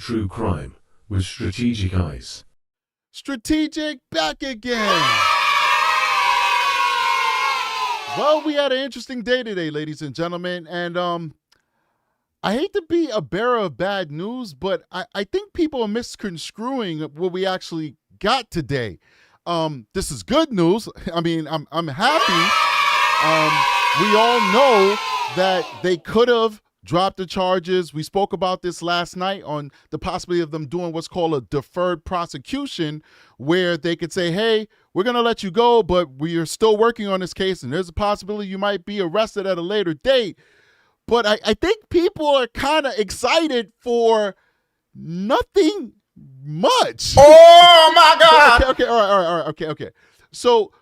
true crime with strategic eyes. Strategic back again. Well, we had an interesting day today, ladies and gentlemen, and I hate to be a bearer of bad news, but I think people are misconstruing what we actually got today. This is good news. I mean, I'm happy. We all know that they could have dropped the charges. We spoke about this last night on the possibility of them doing what's called a deferred prosecution, where they could say, hey, we're going to let you go, but we are still working on this case, and there's a possibility you might be arrested at a later date. But I think people are kind of excited for nothing much. Oh, my God. Okay. So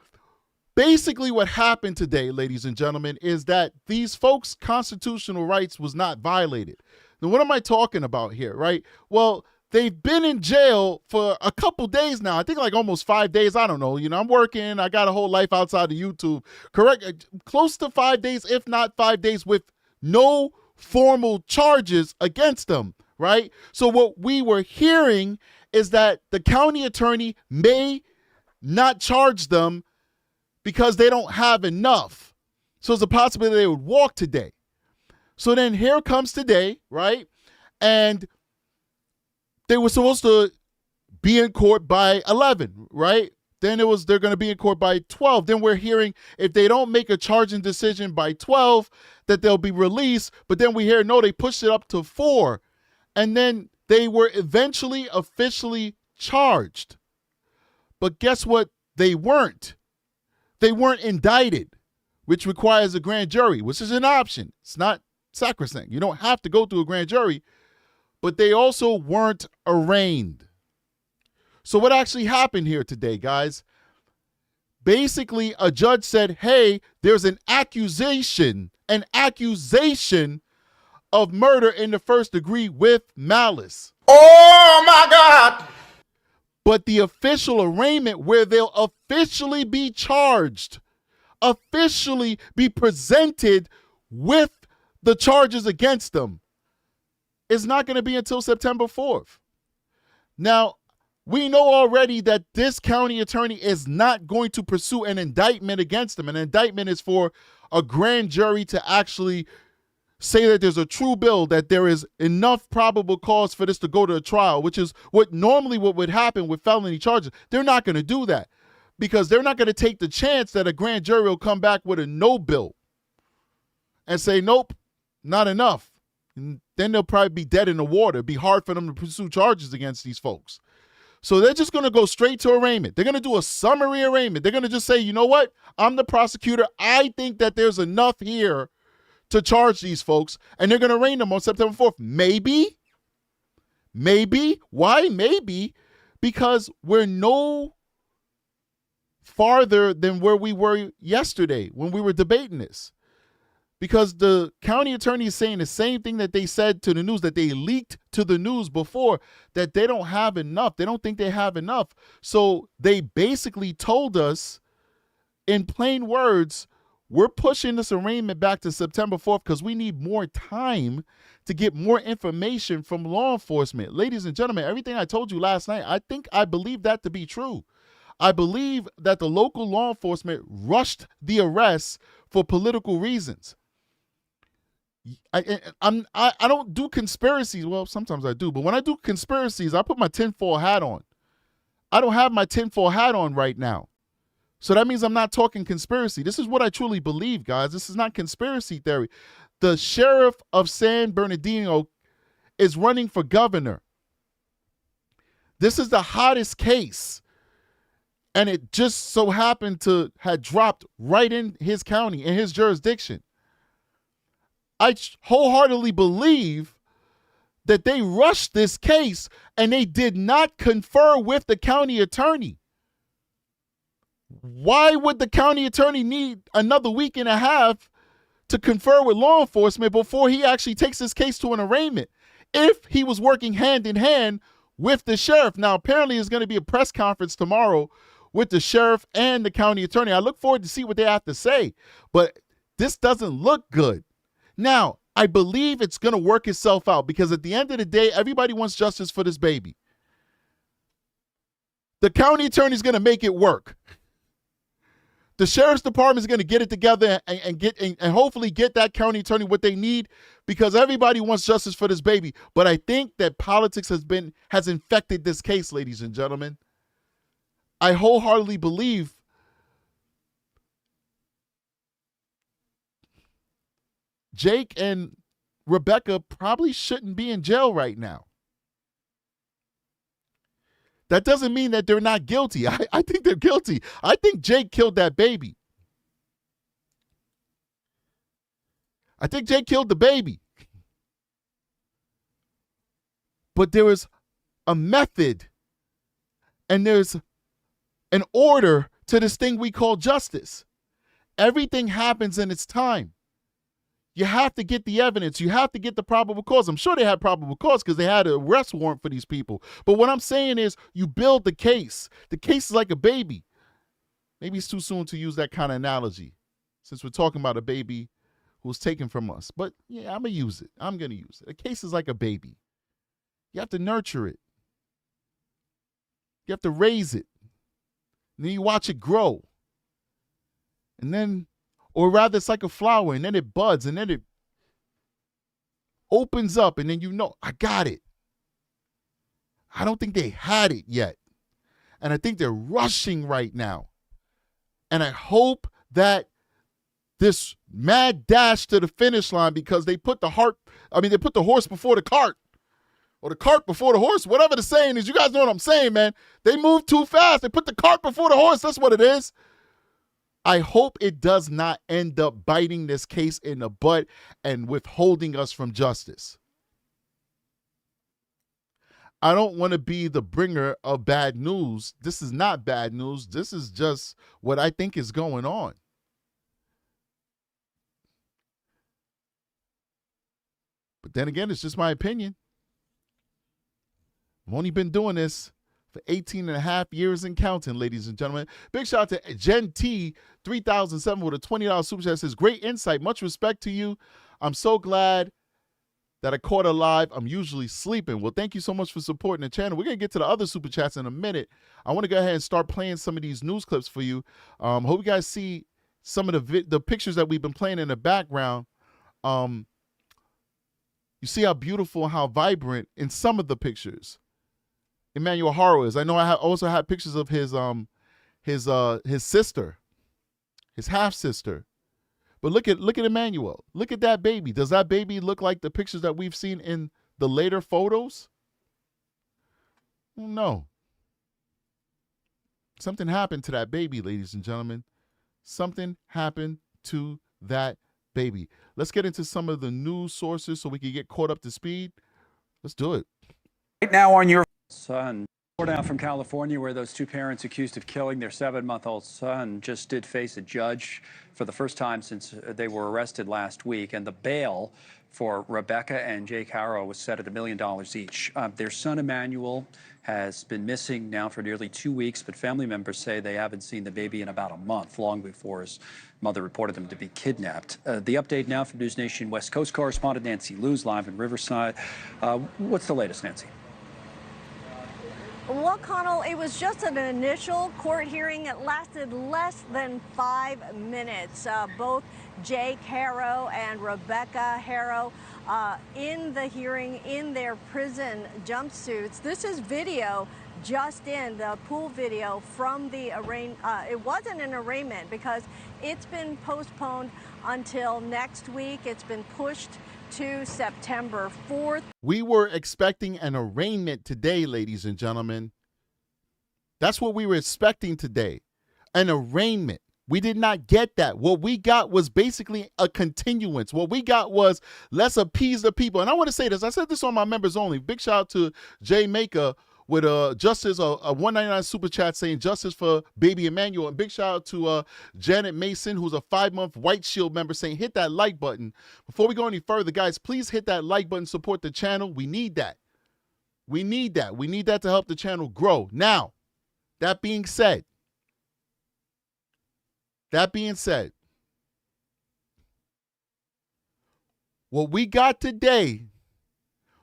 basically what happened today, ladies and gentlemen, is that these folks' constitutional rights was not violated. Now, what am I talking about here, right? Well, they've been in jail for a couple days now. I think like almost 5 days. I don't know. You know, I'm working. I got a whole life outside of YouTube. Correct. Close to 5 days, if not 5 days, with no formal charges against them, right? So what we were hearing is that the county attorney may not charge them because they don't have enough. So it's a possibility they would walk today. So then here comes today, right? And they were supposed to be in court by 11, right? Then they're going to be in court by 12. Then we're hearing if they don't make a charging decision by 12, that they'll be released. But then we hear, no, they pushed it up to 4. And then they were eventually officially charged. But guess what? They weren't. They weren't indicted, which requires a grand jury, which is an option. It's not sacrosanct. You don't have to go through a grand jury. But they also weren't arraigned. So what actually happened here today, guys? Basically, a judge said, hey, there's an accusation of murder in the first degree with malice. Oh, my God. But the official arraignment, where they'll officially be charged, officially be presented with the charges against them, is not going to be until September 4th. Now, we know already that this county attorney is not going to pursue an indictment against them. An indictment is for a grand jury to actually say that there's a true bill, that there is enough probable cause for this to go to a trial, which is what would happen with felony charges. They're not going to do that because they're not going to take the chance that a grand jury will come back with a no bill and say, nope, not enough. And then they'll probably be dead in the water. It'd be hard for them to pursue charges against these folks. So they're just going to go straight to arraignment. They're going to do a summary arraignment. They're going to just say, you know what? I'm the prosecutor. I think that there's enough here to charge these folks. And they're going to arraign them on September 4th. Maybe. Why maybe? Because we're no farther than where we were yesterday when we were debating this. Because the county attorney is saying the same thing that they said to the news, that they leaked to the news before, that they don't have enough. They don't think they have enough. So they basically told us in plain words, we're pushing this arraignment back to September 4th because we need more time to get more information from law enforcement. Ladies and gentlemen, everything I told you last night, I believe that to be true. I believe that the local law enforcement rushed the arrests for political reasons. I don't do conspiracies. Well, sometimes I do, but when I do conspiracies, I put my tinfoil hat on. I don't have my tinfoil hat on right now. So that means I'm not talking conspiracy. This is what I truly believe, guys. This is not conspiracy theory. The sheriff of San Bernardino is running for governor. This is the hottest case. And it just so happened to have dropped right in his county, in his jurisdiction. I wholeheartedly believe that they rushed this case and they did not confer with the county attorney. Why would the county attorney need another week and a half to confer with law enforcement before he actually takes this case to an arraignment if he was working hand in hand with the sheriff? Now, apparently there's going to be a press conference tomorrow with the sheriff and the county attorney. I look forward to see what they have to say, but this doesn't look good. Now, I believe it's going to work itself out because at the end of the day, everybody wants justice for this baby. The county attorney is going to make it work. The sheriff's department is going to get it together and hopefully get that county attorney what they need because everybody wants justice for this baby. But I think that politics has infected this case, ladies and gentlemen. I wholeheartedly believe Jake and Rebecca probably shouldn't be in jail right now. That doesn't mean that they're not guilty. I think they're guilty. I think Jake killed that baby. I think Jake killed the baby. But there is a method and there's an order to this thing we call justice. Everything happens in its time. You have to get the evidence. You have to get the probable cause. I'm sure they had probable cause because they had an arrest warrant for these people. But what I'm saying is you build the case. The case is like a baby. Maybe it's too soon to use that kind of analogy since we're talking about a baby who was taken from us. But yeah, I'm going to use it. I'm going to use it. A case is like a baby. You have to nurture it. You have to raise it. And then you watch it grow. And then, or rather, it's like a flower, and then it buds, and then it opens up, and then you know, I got it. I don't think they had it yet. And I think they're rushing right now. And I hope that this mad dash to the finish line because they put the horse before the cart. Or the cart before the horse, whatever the saying is. You guys know what I'm saying, man. They move too fast. They put the cart before the horse. That's what it is. I hope it does not end up biting this case in the butt and withholding us from justice. I don't want to be the bringer of bad news. This is not bad news. This is just what I think is going on. But then again, it's just my opinion. I've only been doing this for 18 and a half years and counting, ladies and gentlemen. Big shout out to Gen T 3007 with a $20 super chat. Says, great insight. Much respect to you. I'm so glad that I caught it live. I'm usually sleeping. Well, thank you so much for supporting the channel. We're going to get to the other super chats in a minute. I want to go ahead and start playing some of these news clips for you. Hope you guys see some of the pictures that we've been playing in the background. You see how beautiful and how vibrant in some of the pictures Emmanuel Haro is. I know I also had pictures of his sister, his half sister. But look at Emmanuel. Look at that baby. Does that baby look like the pictures that we've seen in the later photos? No. Something happened to that baby, ladies and gentlemen. Something happened to that baby. Let's get into some of the news sources so we can get caught up to speed. Let's do it. Right now on your son. We're down from California where those two parents accused of killing their 7-month-old son just did face a judge for the first time since they were arrested last week. And the bail for Rebecca and Jake Haro was set at $1 million each. Their son Emmanuel has been missing now for nearly 2 weeks, but family members say they haven't seen the baby in about a month, long before his mother reported him to be kidnapped. The update now from News Nation West Coast correspondent Nancy Lewis live in Riverside. What's the latest, Nancy? Well, Connell, it was just an initial court hearing. It lasted less than 5 minutes. Both Jake Haro and Rebecca Haro in the hearing in their prison jumpsuits. This is video just in, the pool video from the it wasn't an arraignment because it's been postponed until next week. It's been pushed to September 4th. We were expecting an arraignment today, ladies and gentlemen. That's what we were expecting today, an arraignment. We did not get that. What we got was basically a continuance. What we got was let's appease the people. And I want to say this. I said this on my members only. Big shout out to Jay Maker with justice, a $1.99 super chat saying justice for baby Emmanuel. And big shout out to Janet Mason, who's a 5-month White Shield member, saying hit that like button. Before we go any further, guys, please hit that like button, support the channel. We need that. We need that. We need that to help the channel grow. Now, that being said, What we got today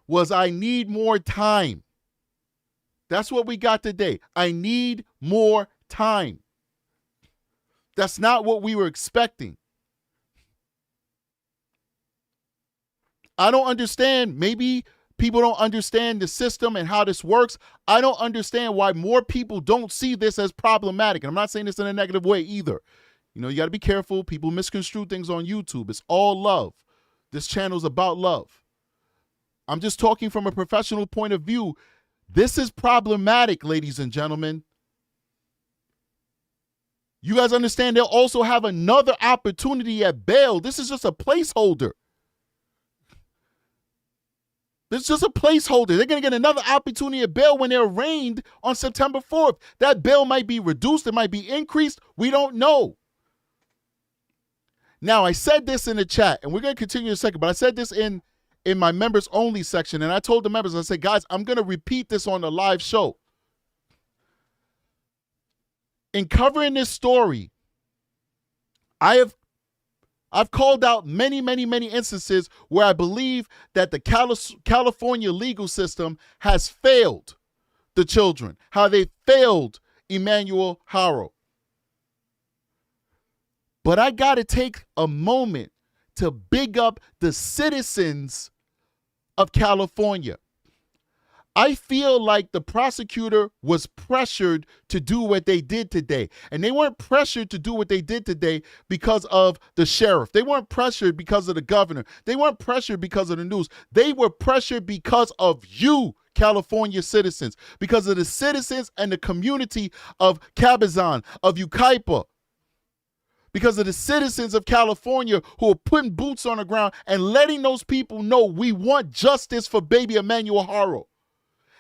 was I need more time. That's what we got today. I need more time. That's not what we were expecting. I don't understand. Maybe people don't understand the system and how this works. I don't understand why more people don't see this as problematic. And I'm not saying this in a negative way either. You know, you got to be careful. People misconstrue things on YouTube. It's all love. This channel is about love. I'm just talking from a professional point of view. This is problematic, ladies and gentlemen. You guys understand they'll also have another opportunity at bail. This is just a placeholder. This is just a placeholder. They're going to get another opportunity at bail when they're arraigned on September 4th. That bail might be reduced. It might be increased. We don't know. Now, I said this in the chat, and we're going to continue in a second, but I said this in my members only section, and I told the members, I said, guys, I'm going to repeat this on the live show. In covering this story, I've called out many instances where I believe that the California legal system has failed the children, how they failed Emmanuel Haro. But I got to take a moment to big up the citizens of California. I feel like the prosecutor was pressured to do what they did today. And they weren't pressured to do what they did today because of the sheriff. They weren't pressured because of the governor. They weren't pressured because of the news. They were pressured because of you, California citizens, because of the citizens and the community of Cabazon, of Yucaipa, because of the citizens of California who are putting boots on the ground and letting those people know we want justice for baby Emmanuel Haro.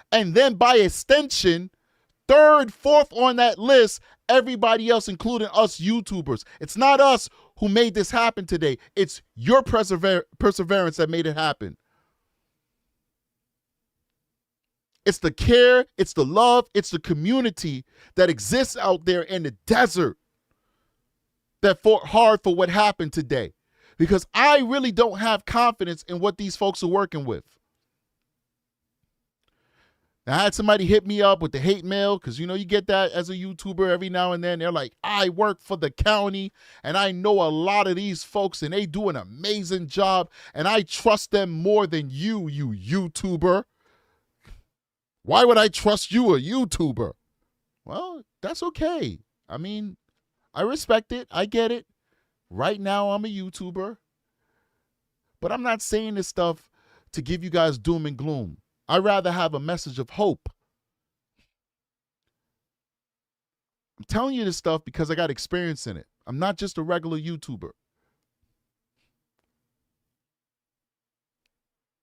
And then by extension, third, fourth on that list, everybody else, including us YouTubers. It's not us who made this happen today. It's your perseverance that made it happen. It's the care, it's the love, it's the community that exists out there in the desert that fought hard for what happened today. Because I really don't have confidence in what these folks are working with. Now, I had somebody hit me up with the hate mail because, you know, you get that as a YouTuber every now and then. They're like, I work for the county and I know a lot of these folks and they do an amazing job and I trust them more than you YouTuber. Why would I trust you, a YouTuber? Well, that's okay. I mean, I respect it. I get it. Right now, I'm a YouTuber. But I'm not saying this stuff to give you guys doom and gloom. I'd rather have a message of hope. I'm telling you this stuff because I got experience in it. I'm not just a regular YouTuber.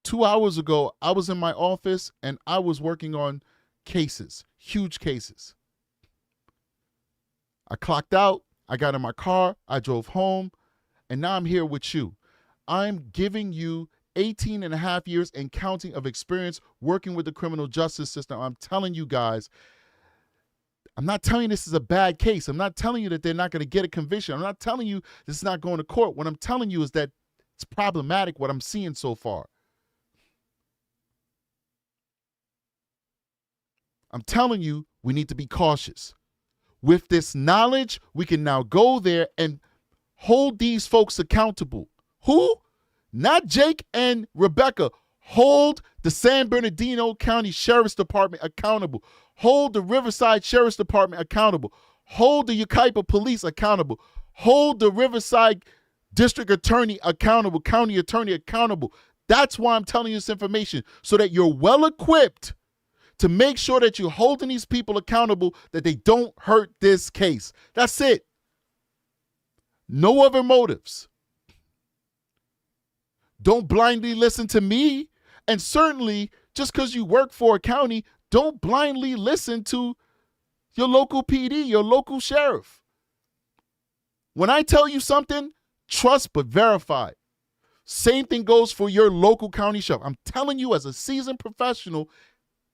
2 hours ago, I was in my office and I was working on cases, huge cases. I clocked out, I got in my car, I drove home, and now I'm here with you. I'm giving you 18 and a half years and counting of experience working with the criminal justice system. I'm telling you guys, I'm not telling you this is a bad case. I'm not telling you that they're not going to get a conviction. I'm not telling you this is not going to court. What I'm telling you is that it's problematic what I'm seeing so far. I'm telling you, we need to be cautious. With this knowledge, we can now go there and hold these folks accountable. Who? Not Jake and Rebecca. Hold the San Bernardino County Sheriff's Department accountable. Hold the Riverside Sheriff's Department accountable. Hold the Yucaipa Police accountable. Hold the Riverside District Attorney accountable, County Attorney accountable. That's why I'm telling you this information, so that you're well equipped to make sure that you're holding these people accountable, that they don't hurt this case. That's it. No other motives. Don't blindly listen to me. And certainly, just because you work for a county, don't blindly listen to your local PD, your local sheriff. When I tell you something, trust but verify. Same thing goes for your local county sheriff. I'm telling you, as a seasoned professional,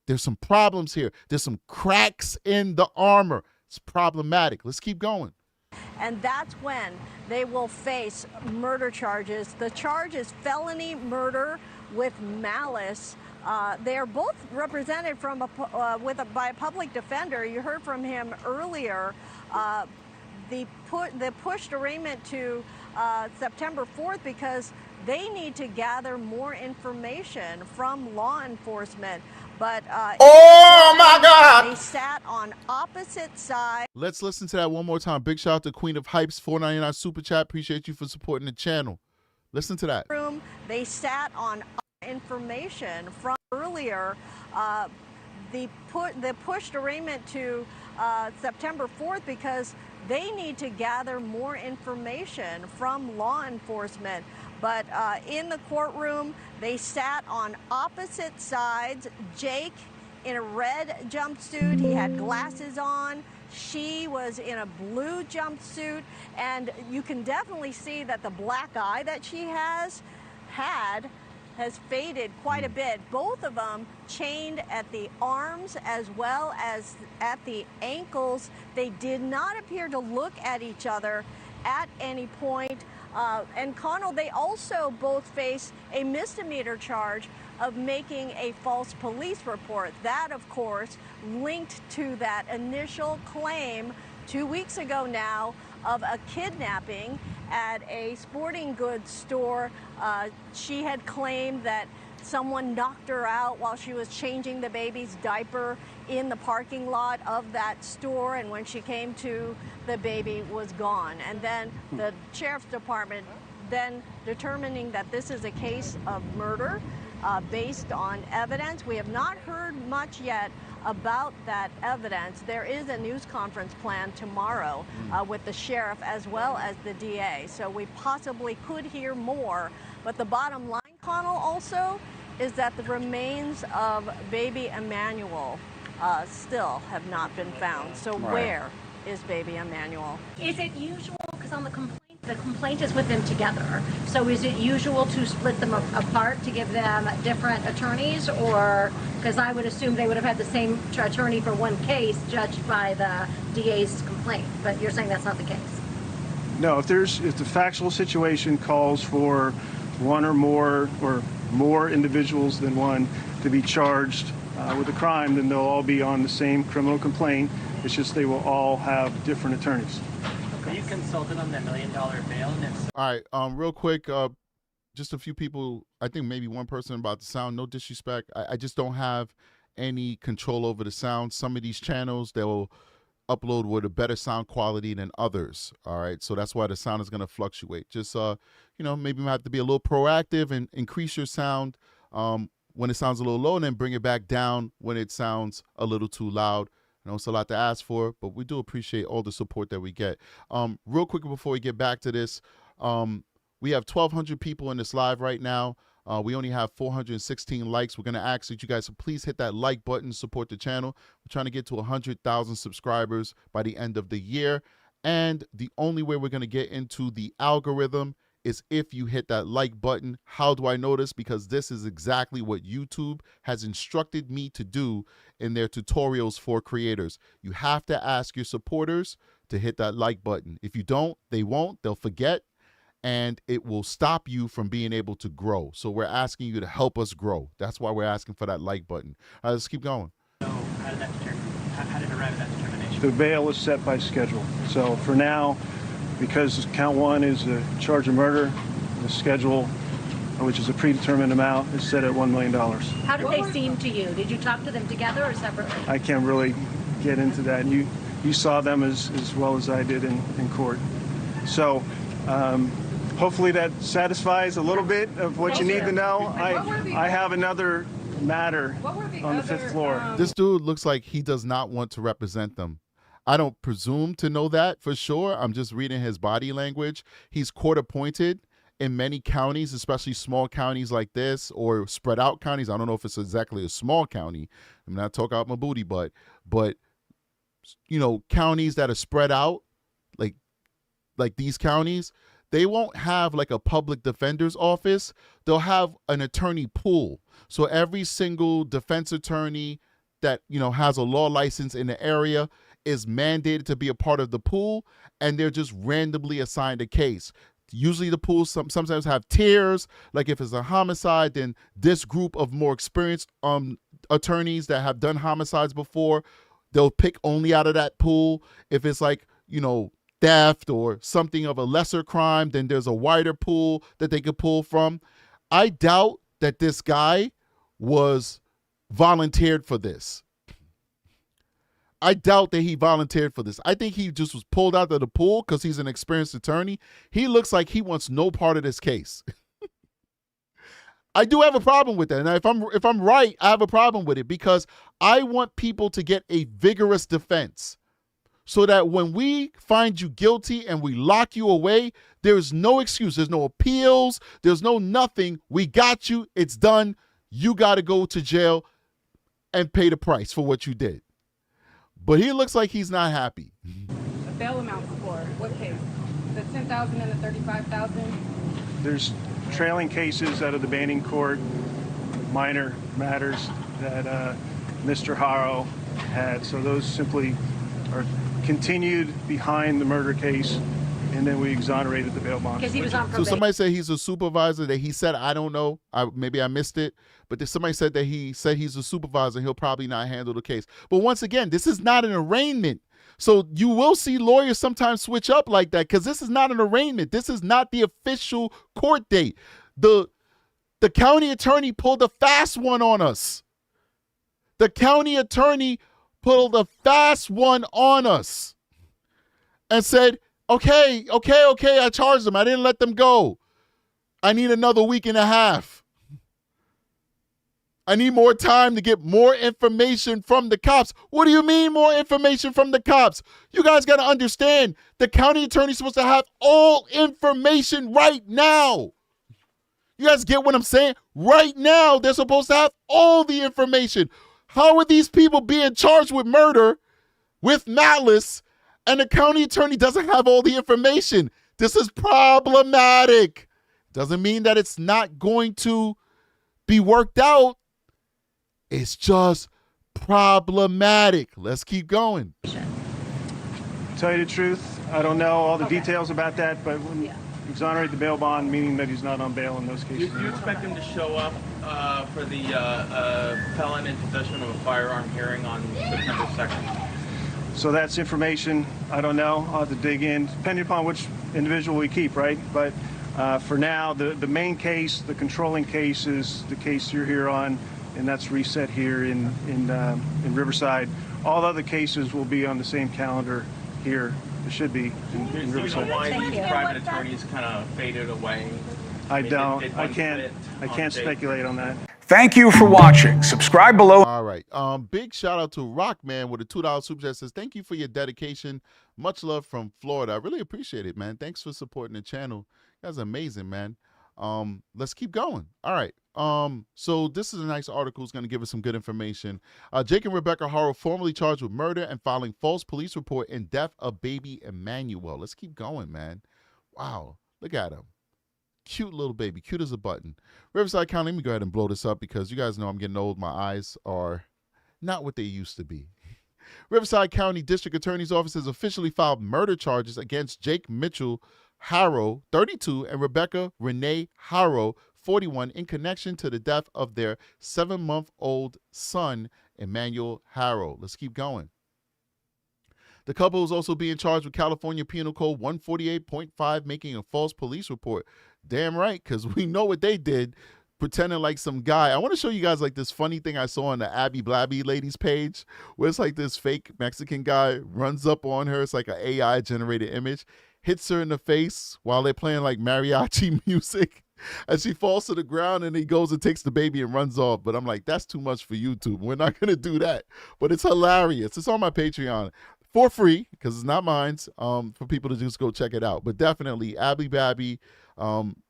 there's some problems here. There's some cracks in the armor. It's problematic. Let's keep going. and that's when they will face murder charges. The charge is felony murder with malice. They are both represented from by a public defender. You heard from him earlier. They pushed arraignment to September 4th because they need to gather more information from law enforcement. But Oh my God! They sat on opposite sides. Let's listen to that one more time. Big shout out to Queen of Hypes, $4.99 super chat. Appreciate you for supporting the channel. Listen to that. They sat on information from earlier. They pushed arraignment to September 4th because they need to gather more information from law enforcement. But in the courtroom, they sat on opposite sides. Jake in a red jumpsuit, he had glasses on. She was in a blue jumpsuit, and you can definitely see that the black eye that she has faded quite a bit. Both of them chained at the arms as well as at the ankles. They did not appear to look at each other at any point. And Connell, they also both face a misdemeanor charge of making a false police report. That, of course, linked to that initial claim 2 weeks ago now of a kidnapping at a sporting goods store. She had claimed that someone knocked her out while she was changing the baby's diaper in the parking lot of that store, and when she came to, the baby was gone. And then the sheriff's department then determining that this is a case of murder based on evidence. We have not heard much yet about that evidence. There is a news conference planned tomorrow with the sheriff as well as the DA, so we possibly could hear more. But the bottom line, Connell, also is that the remains of baby Emmanuel still have not been found. So where is baby Emmanuel? Is it usual, because on the complaint is with them together, so is it usual to split them apart to give them different attorneys, or because I would assume they would have had the same attorney for one case judged by the DA's complaint, but you're saying that's not the case? No, if the factual situation calls for one or more individuals than one to be charged with a crime, then they'll all be on the same criminal complaint. It's just they will all have different attorneys. Were you consulted on the $1 million bail? And if so, All right, real quick, just a few people, I think maybe one person about the sound. No disrespect. I just don't have any control over the sound. Some of these channels, they will upload with a better sound quality than others. All right, so that's why the sound is going to fluctuate. Just, maybe you have to be a little proactive and increase your sound when it sounds a little low, and then bring it back down when it sounds a little too loud. I know it's a lot to ask for, but we do appreciate all the support that we get. Real quick before we get back to this, we have 1,200 people in this live right now. We only have 416 likes. We're going to ask that you guys please hit that like button, support the channel. We're trying to get to 100,000 subscribers by the end of the year. And the only way we're going to get into the algorithm is if you hit that like button. How do I know this? Because this is exactly what YouTube has instructed me to do in their tutorials for creators. You have to ask your supporters to hit that like button. If you don't, they won't. They'll forget, and it will stop you from being able to grow. So we're asking you to help us grow. That's why we're asking for that like button. All right, let's keep going. how did that how did it arrive at that determination? The bail is set by schedule. So for now, because count one is a charge of murder, the schedule, which is a predetermined amount, is set at $1 million. How did they seem to you? Did you talk to them together or separately? I can't really get into that. You saw them as well as I did in court. So hopefully that satisfies a little bit of what you need to know. I have another matter on the fifth floor. This dude looks like he does not want to represent them. I don't presume to know that for sure. I'm just reading his body language. He's court appointed in many counties, especially small counties like this or spread out counties. I don't know if it's exactly a small county. I'm not talking out my booty butt, but counties that are spread out, like these counties, they won't have like a public defender's office. They'll have an attorney pool. So every single defense attorney that has a law license in the area is mandated to be a part of the pool, and they're just randomly assigned a case. Usually the pools sometimes have tiers. Like if it's a homicide, then this group of more experienced attorneys that have done homicides before, they'll pick only out of that pool. If it's like, theft or something of a lesser crime, then there's a wider pool that they could pull from. I doubt that this guy was volunteered for this. I doubt that he volunteered for this. I think he just was pulled out of the pool because he's an experienced attorney. He looks like he wants no part of this case. I do have a problem with that. And if I'm right, I have a problem with it because I want people to get a vigorous defense so that when we find you guilty and we lock you away, there's no excuse. There's no appeals. There's no nothing. We got you. It's done. You got to go to jail and pay the price for what you did. But he looks like he's not happy. The bail amount for what case? The $10,000 and the $35,000? There's trailing cases out of the banning court, minor matters that Mr. Haro had. So those simply are continued behind the murder case, and then we exonerated the bail bond. Because he was on So probation. somebody said he's a supervisor that he said, I don't know. Maybe I missed it. But somebody said that he said he's a supervisor and he'll probably not handle the case. But once again, this is not an arraignment. So you will see lawyers sometimes switch up like that because this is not an arraignment. This is not the official court date. The county attorney pulled a fast one on us. The county attorney pulled a fast one on us and said, okay, I charged them. I didn't let them go. I need another week and a half. I need more time to get more information from the cops. What do you mean more information from the cops? You guys got to understand, the county attorney's supposed to have all information right now. You guys get what I'm saying? Right now, they're supposed to have all the information. How are these people being charged with murder, with malice, and the county attorney doesn't have all the information? This is problematic. Doesn't mean that it's not going to be worked out. It's just problematic. Let's keep going. Tell you the truth, I don't know all the details about that, but when exonerate the bail bond, meaning that he's not on bail in those cases. Do you expect him to show up for the felon in possession of a firearm hearing on September 2nd? So that's information I don't know. I'll have to dig in, depending upon which individual we keep, right? But for now, the main case, the controlling case, is the case you're here on, and that's reset here in Riverside. All other cases will be on the same calendar here. It should be in Do you Riverside. know why these private attorneys kind of faded away? I don't. I can't speculate on that. Thank you for watching. Subscribe below. All right. Big shout out to Rockman with a $2 super chat. Says, thank you for your dedication. Much love from Florida. I really appreciate it, man. Thanks for supporting the channel. You guys are amazing, man. Let's keep going. All right. So this is a nice article. It's going to give us some good information. Jake and Rebecca Haro formally charged with murder and filing false police report in death of baby Emmanuel. Let's keep going, man. Wow. Look at him. Cute little baby. Cute as a button. Riverside County, let me go ahead and blow this up because you guys know I'm getting old. My eyes are not what they used to be. Riverside County District Attorney's Office has officially filed murder charges against Jake Mitchell Haro, 32, and Rebecca Renee Haro, 41, in connection to the death of their 7-month-old son, Emmanuel Haro. Let's keep going. The couple is also being charged with California Penal Code 148.5, making a false police report. Damn right, because we know what they did, pretending like some guy. I want to show you guys like this funny thing I saw on the Abby Blabby ladies page, where it's like this fake Mexican guy runs up on her. It's like an AI generated image, hits her in the face while they're playing like mariachi music, and she falls to the ground, and he goes and takes the baby and runs off. But I'm like, that's too much for YouTube. We're not going to do that. But it's hilarious. It's on my Patreon for free because it's not mine, for people to just go check it out. But definitely Abby Babby,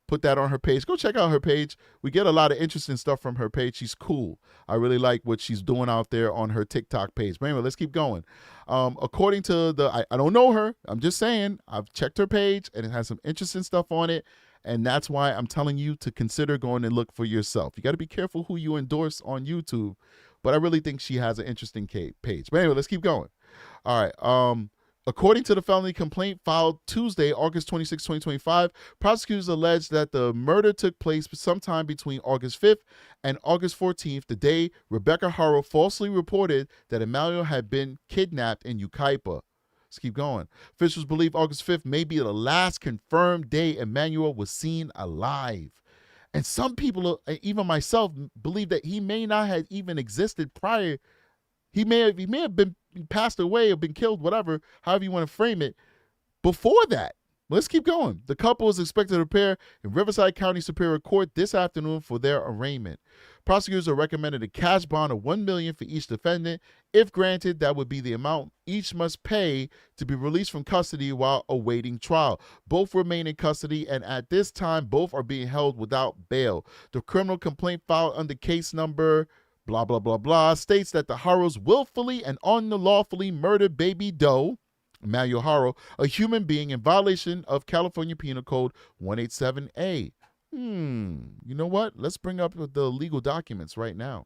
put that on her page. Go check out her page. We get a lot of interesting stuff from her page. She's cool. I really like what she's doing out there on her TikTok page. But anyway, let's keep going. According to I don't know her. I'm just saying, I've checked her page and it has some interesting stuff on it. And that's why I'm telling you to consider going and look for yourself. You got to be careful who you endorse on YouTube. But I really think she has an interesting page. But anyway, let's keep going. All right. According to the felony complaint filed Tuesday, August 26, 2025, prosecutors alleged that the murder took place sometime between August 5th and August 14th, the day Rebecca Haro falsely reported that Emmanuel had been kidnapped in Yucaipa. Let's keep going. Officials believe August 5th may be the last confirmed day Emmanuel was seen alive. And some people, even myself, believe that he may not have even existed prior. He may have been passed away or been killed, whatever, however you want to frame it, before that. Let's keep going. The couple is expected to appear in Riverside County Superior Court this afternoon for their arraignment. Prosecutors are recommended a cash bond of $1 million for each defendant. If granted, that would be the amount each must pay to be released from custody while awaiting trial. Both remain in custody, and at this time, both are being held without bail. The criminal complaint filed under case number blah, blah, blah, blah, states that the Haros willfully and unlawfully murdered baby Doe, Emmanuel Haro, a human being in violation of California Penal Code 187A. You know what? Let's bring up the legal documents right now.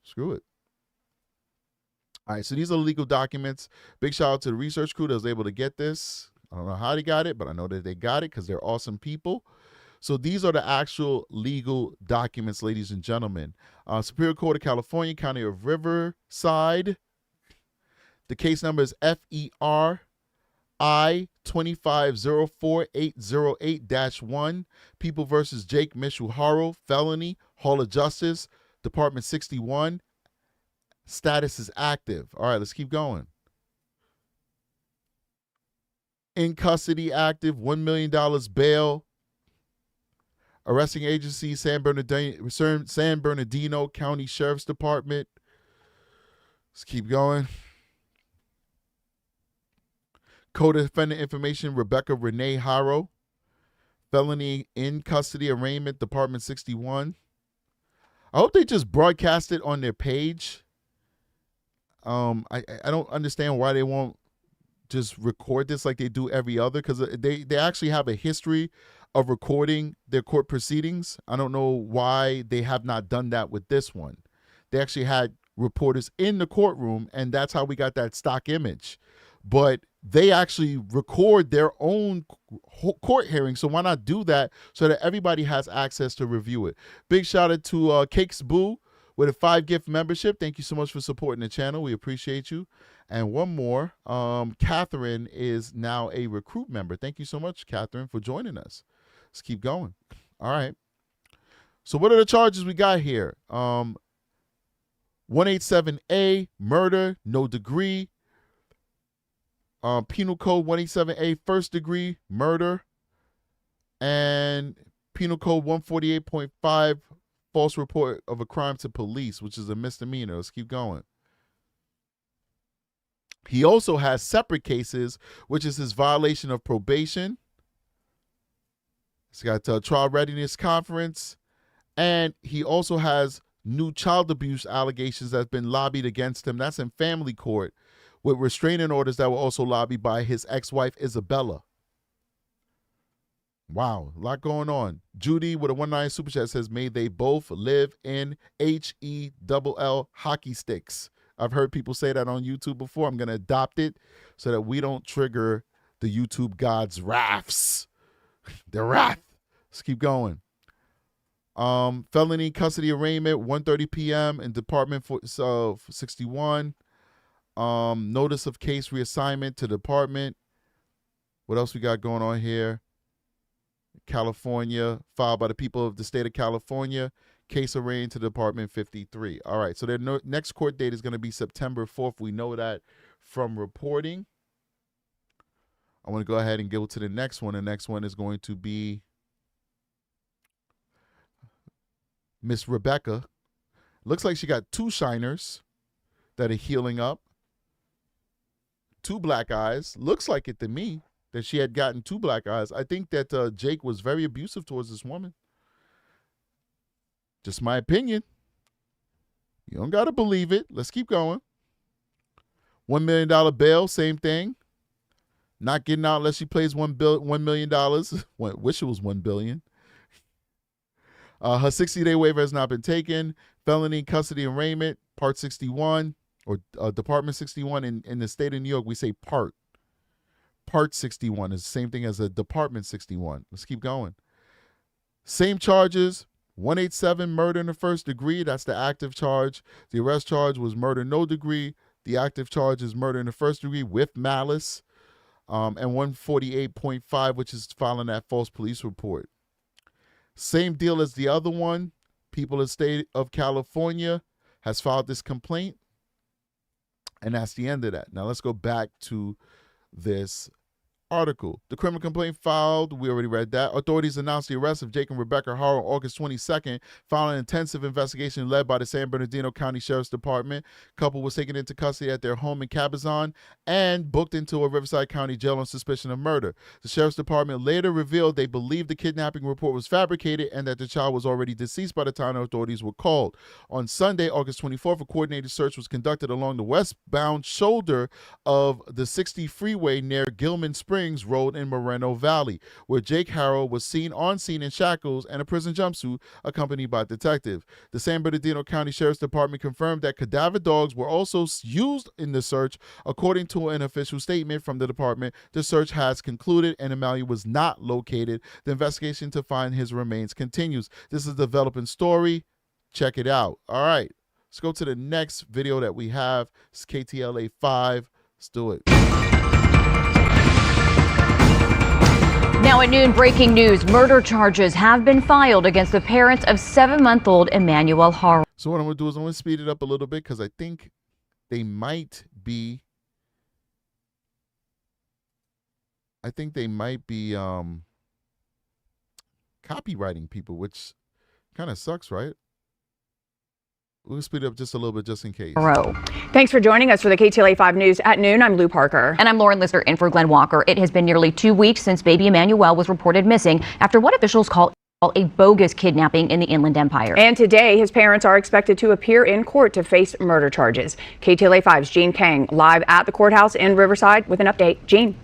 Screw it. All right, so these are legal documents. Big shout out to the research crew that was able to get this. I don't know how they got it, but I know that they got it because they're awesome people. So these are the actual legal documents, ladies and gentlemen. Superior Court of California, County of Riverside. The case number is FERI 2504808-1. People versus Jake and Rebecca Haro, felony, Hall of Justice, Department 61. Status is active. All right, let's keep going. In custody active, $1 million bail. Arresting agency, San Bernardino County Sheriff's Department. Let's keep going. Co-defendant information, Rebecca Renee Haro. Felony in custody arraignment, Department 61. I hope they just broadcast it on their page. I don't understand why they won't just record this like they do every other, because they actually have a history of recording their court proceedings. I don't know why they have not done that with this one. They actually had reporters in the courtroom, and that's how we got that stock image. But they actually record their own court hearing, so why not do that so that everybody has access to review it? Big shout out to Cakes Boo with a 5-gift membership. Thank you so much for supporting the channel. We appreciate you. And one more, Catherine is now a recruit member. Thank you so much, Catherine, for joining us. Let's keep going. All right. So what are the charges we got here? 187A, murder, no degree. Penal Code 187A, first degree murder. And Penal Code 148.5, false report of a crime to police, which is a misdemeanor. Let's keep going. He also has separate cases, which is his violation of probation. He's got a trial readiness conference, and he also has new child abuse allegations that's been lobbied against him. That's in family court with restraining orders that were also lobbied by his ex-wife, Isabella. Wow, a lot going on. Judy with a 1.9 super chat says, may they both live in HELL hockey sticks. I've heard people say that on YouTube before. I'm going to adopt it so that we don't trigger the YouTube gods' wraths. Their wrath. Let's keep going. Felony custody arraignment, 1:30 p.m. in Department 61. Notice of case reassignment to department. What else we got going on here? California, filed by the people of the state of California. Case arraigned to Department 53. All right, so their next court date is going to be September 4th. We know that from reporting. I want to go ahead and go to the next one. The next one is going to be Miss Rebecca. Looks like she got 2 shiners that are healing up. 2 black eyes. Looks like it to me that she had gotten 2 black eyes. I think that Jake was very abusive towards this woman. Just my opinion. You don't got to believe it. Let's keep going. $1 million bail, same thing. Not getting out unless she pays $1 million. Wish it was $1 billion. Her 60-day waiver has not been taken. Felony custody arraignment, Part 61. or Department 61 in the state of New York, we say Part. Part 61 is the same thing as a Department 61. Let's keep going. Same charges, 187, murder in the first degree. That's the active charge. The arrest charge was murder no degree. The active charge is murder in the first degree with malice. And 148.5, which is filing that false police report. Same deal as the other one. People in the state of California has filed this complaint. And that's the end of that. Now let's go back to this article. The criminal complaint filed, we already read that. Authorities announced the arrest of Jake and Rebecca Haro on August 22nd, following an intensive investigation led by the San Bernardino County Sheriff's Department. Couple was taken into custody at their home in Cabazon and booked into a Riverside County jail on suspicion of murder. The Sheriff's Department later revealed they believed the kidnapping report was fabricated and that the child was already deceased by the time the authorities were called. On Sunday, August 24th, a coordinated search was conducted along the westbound shoulder of the 60 freeway near Gilman Springs Road in Moreno Valley, where Jake Haro was seen on scene in shackles and a prison jumpsuit, accompanied by a detective. The San Bernardino County Sheriff's Department confirmed that cadaver dogs were also used in the search. According to an official statement from the department, the search has concluded and Emmanuel was not located. The investigation to find his remains continues. This is a developing story. Check it out. All right, let's go to the next video that we have. It's KTLA 5. Let's do it. Now at noon, breaking news. Murder charges have been filed against the parents of 7-month-old Emmanuel Haro. So what I'm going to do is I'm going to speed it up a little bit because I think they might be copywriting people, which kind of sucks, right? We'll speed it up just a little bit just in case. Thanks for joining us for the KTLA 5 News at noon. I'm Lou Parker. And I'm Lauren Lister in for Glenn Walker. It has been nearly 2 weeks since baby Emmanuel was reported missing after what officials call a bogus kidnapping in the Inland Empire. And today, his parents are expected to appear in court to face murder charges. KTLA 5's Gene Kang live at the courthouse in Riverside with an update. Gene.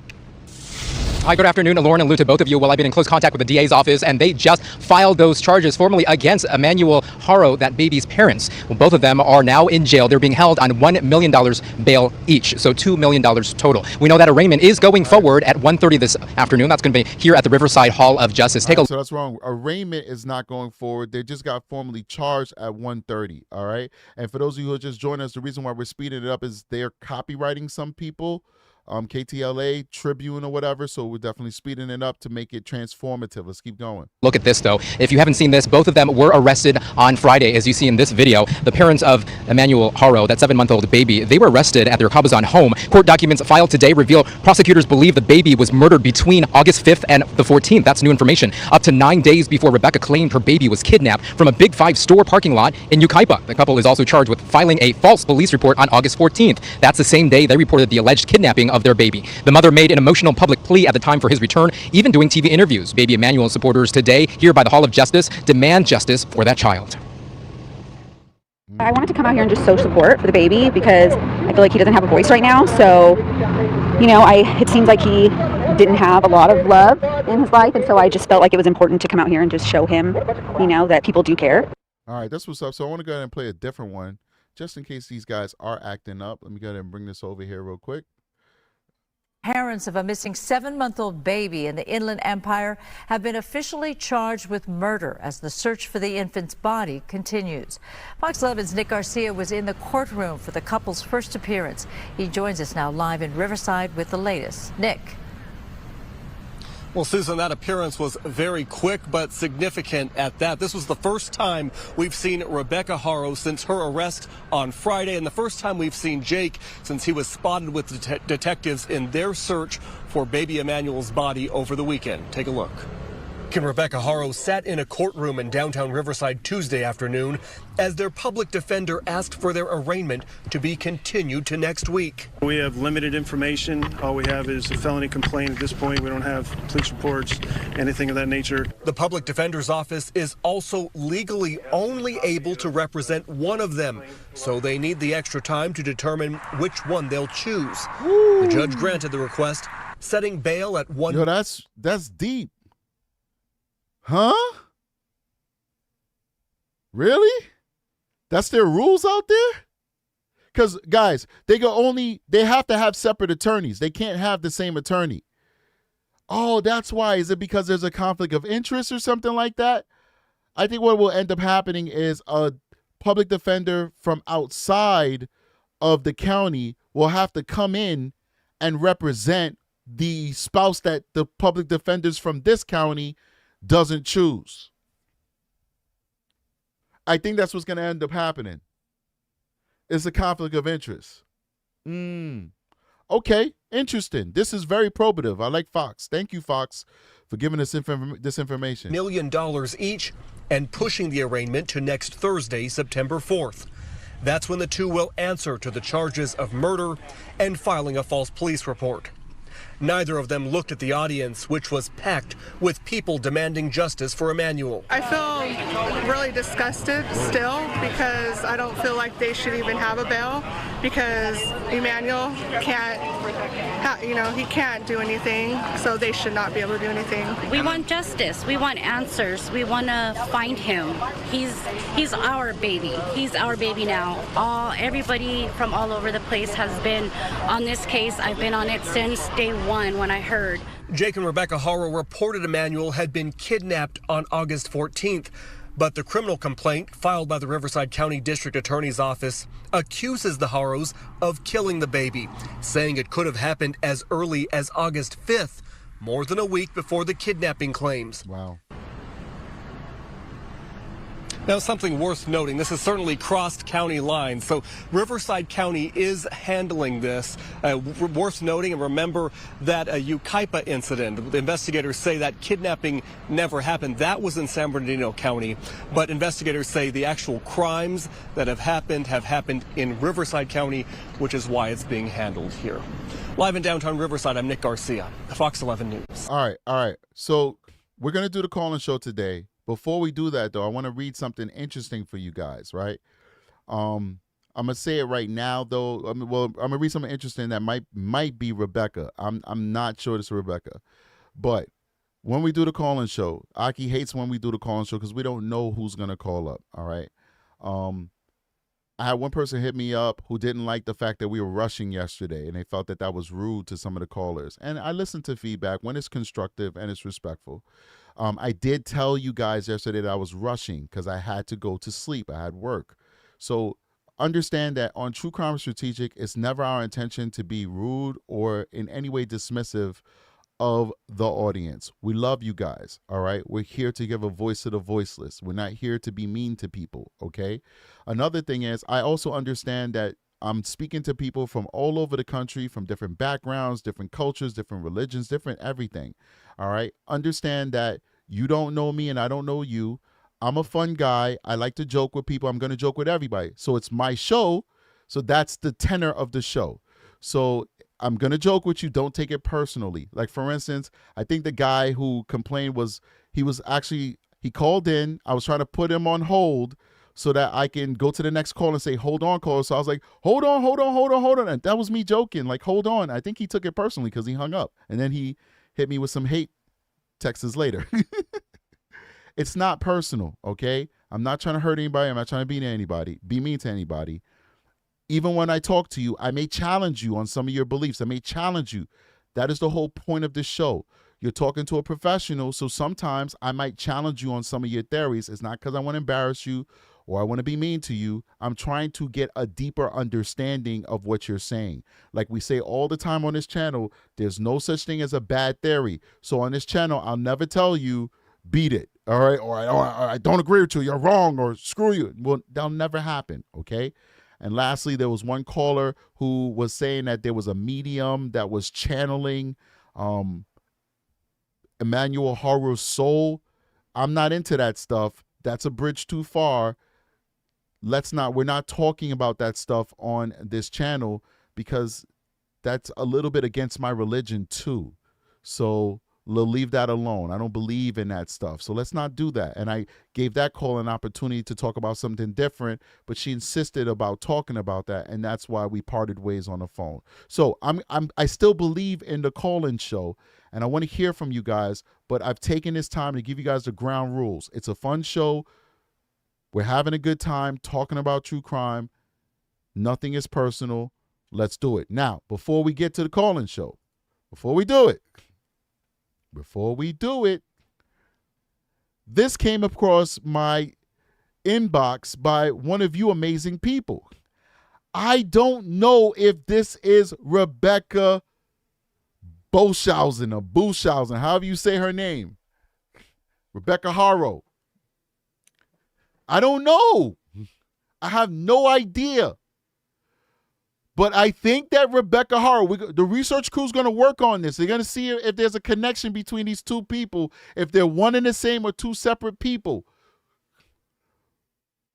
Hi, good afternoon, Lauren and Lou, to both of you. Well, I've been in close contact with the DA's office, and they just filed those charges formally against Emmanuel Haro, that baby's parents. Well, both of them are now in jail. They're being held on $1 million bail each, so $2 million total. We know that arraignment is going forward at 1:30 this afternoon. That's going to be here at the Riverside Hall of Justice. So that's wrong. Arraignment is not going forward. They just got formally charged at 1:30. All right. And for those of you who are just joining us, the reason why we're speeding it up is they're copywriting some people. KTLA, Tribune, or whatever, so we're definitely speeding it up to make it transformative. Let's keep going. Look at this, though. If you haven't seen this, both of them were arrested on Friday, as you see in this video. The parents of Emmanuel Haro, that 7-month-old baby, they were arrested at their Cabazon home. Court documents filed today reveal prosecutors believe the baby was murdered between August 5th and the 14th. That's new information. Up to 9 days before Rebecca claimed her baby was kidnapped from a Big Five store parking lot in Yucaipa. The couple is also charged with filing a false police report on August 14th. That's the same day they reported the alleged kidnapping of their baby. The mother made an emotional public plea at the time for his return, even doing TV interviews. Baby Emmanuel supporters today here by the Hall of Justice demand justice for that child. I wanted to come out here and just show support for the baby because I feel like he doesn't have a voice right now. So, you know, it seems like he didn't have a lot of love in his life, and so I just felt like it was important to come out here and just show him, you know, that people do care. All right, that's what's up. So I want to go ahead and play a different one just in case these guys are acting up. Let me go ahead and bring this over here real quick. Parents of a missing 7-month-old baby in the Inland Empire have been officially charged with murder as the search for the infant's body continues. Fox 11's Nick Garcia was in the courtroom for the couple's first appearance. He joins us now live in Riverside with the latest. Nick. Well, Susan, that appearance was very quick but significant at that. This was the first time we've seen Rebecca Haro since her arrest on Friday, and the first time we've seen Jake since he was spotted with detectives in their search for baby Emmanuel's body over the weekend. Take a look. And Rebecca Haro sat in a courtroom in downtown Riverside Tuesday afternoon as their public defender asked for their arraignment to be continued to next week. We have limited information. All we have is a felony complaint at this point. We don't have police reports, anything of that nature. The public defender's office is also legally only able to represent one of them, so they need the extra time to determine which one they'll choose. Woo. The judge granted the request, setting bail at one. Yo, that's deep. Huh? Really? That's their rules out there? Because guys, they have to have separate attorneys. They can't have the same attorney. Oh, that's why. Is it because there's a conflict of interest or something like that? I think what will end up happening is a public defender from outside of the county will have to come in and represent the spouse that the public defenders from this county doesn't choose. I think that's what's going to end up happening. It's a conflict of interest. Okay, interesting. This is very probative. I like Fox. Thank you, Fox, for giving us this information. $1 million each and pushing the arraignment to next Thursday, September 4th. That's when the two will answer to the charges of murder and filing a false police report. Neither of them looked at the audience, which was packed with people demanding justice for Emmanuel. I feel really disgusted still because I don't feel like they should even have a bail because Emmanuel can't, he can't do anything, so they should not be able to do anything. We want justice. We want answers. We want to find him. He's our baby. He's our baby now. Everybody from all over the place has been on this case. I've been on it since day one when I heard. Jake and Rebecca Haro reported Emmanuel had been kidnapped on August 14th, but the criminal complaint filed by the Riverside County District Attorney's Office accuses the Haros of killing the baby, saying it could have happened as early as August 5th, more than a week before the kidnapping claims. Wow. Now, something worth noting, this has certainly crossed county lines. So Riverside County is handling this. Worth noting, and remember that Yucaipa incident. The investigators say that kidnapping never happened. That was in San Bernardino County. But investigators say the actual crimes that have happened in Riverside County, which is why it's being handled here. Live in downtown Riverside, I'm Nick Garcia, Fox 11 News. All right. So we're going to do the call-in show today. Before we do that, though, I want to read something interesting for you guys, right? I'm going to say it right now, though. I'm going to read something interesting that might be Rebecca. I'm not sure it's Rebecca. But when we do the call-in show, Aki hates when we do the call-in show because we don't know who's going to call up, all right? I had one person hit me up who didn't like the fact that we were rushing yesterday, and they felt that that was rude to some of the callers. And I listen to feedback when it's constructive and it's respectful. I did tell you guys yesterday that I was rushing because I had to go to sleep. I had work. So understand that on True Crime Strategic, it's never our intention to be rude or in any way dismissive of the audience. We love you guys, all right? We're here to give a voice to the voiceless. We're not here to be mean to people, okay? Another thing is I also understand that I'm speaking to people from all over the country, from different backgrounds, different cultures, different religions, different everything, all right? Understand that you don't know me and I don't know you. I'm a fun guy. I like to joke with people. I'm going to joke with everybody. So it's my show. So that's the tenor of the show. So I'm going to joke with you. Don't take it personally. Like, for instance, I think the guy who complained he called in. I was trying to put him on hold so that I can go to the next call and say, hold on, caller. So I was like, hold on. And that was me joking. Like, hold on. I think he took it personally because he hung up. And then he hit me with some hate texts later. It's not personal, okay? I'm not trying to hurt anybody. I'm not trying to be mean to anybody. Even when I talk to you, I may challenge you on some of your beliefs. I may challenge you. That is the whole point of this show. You're talking to a professional, so sometimes I might challenge you on some of your theories. It's not because I want to embarrass you or I want to be mean to you. I'm trying to get a deeper understanding of what you're saying. Like we say all the time on this channel, there's no such thing as a bad theory. So on this channel, I'll never tell you, beat it, all right? Or I don't agree with you, you're wrong, or screw you. Well, that'll never happen, okay? And lastly, there was one caller who was saying that there was a medium that was channeling Emmanuel Haro's soul. I'm not into that stuff. That's a bridge too far. We're not talking about that stuff on this channel because that's a little bit against my religion too. So leave that alone. I don't believe in that stuff. So let's not do that. And I gave that call an opportunity to talk about something different, but she insisted about talking about that. And that's why we parted ways on the phone. So I still believe in the call-in show and I want to hear from you guys, but I've taken this time to give you guys the ground rules. It's a fun show. We're having a good time talking about true crime. Nothing is personal. Let's do it. Now, before we get to the call-in show, before we do it, this came across my inbox by one of you amazing people. I don't know if this is Rebecca Boschausen or Buschausen, however you say her name. Rebecca Haro. I don't know. I have no idea. But I think that Rebecca Haro, the research crew is going to work on this. They're going to see if there's a connection between these two people, if they're one and the same or two separate people.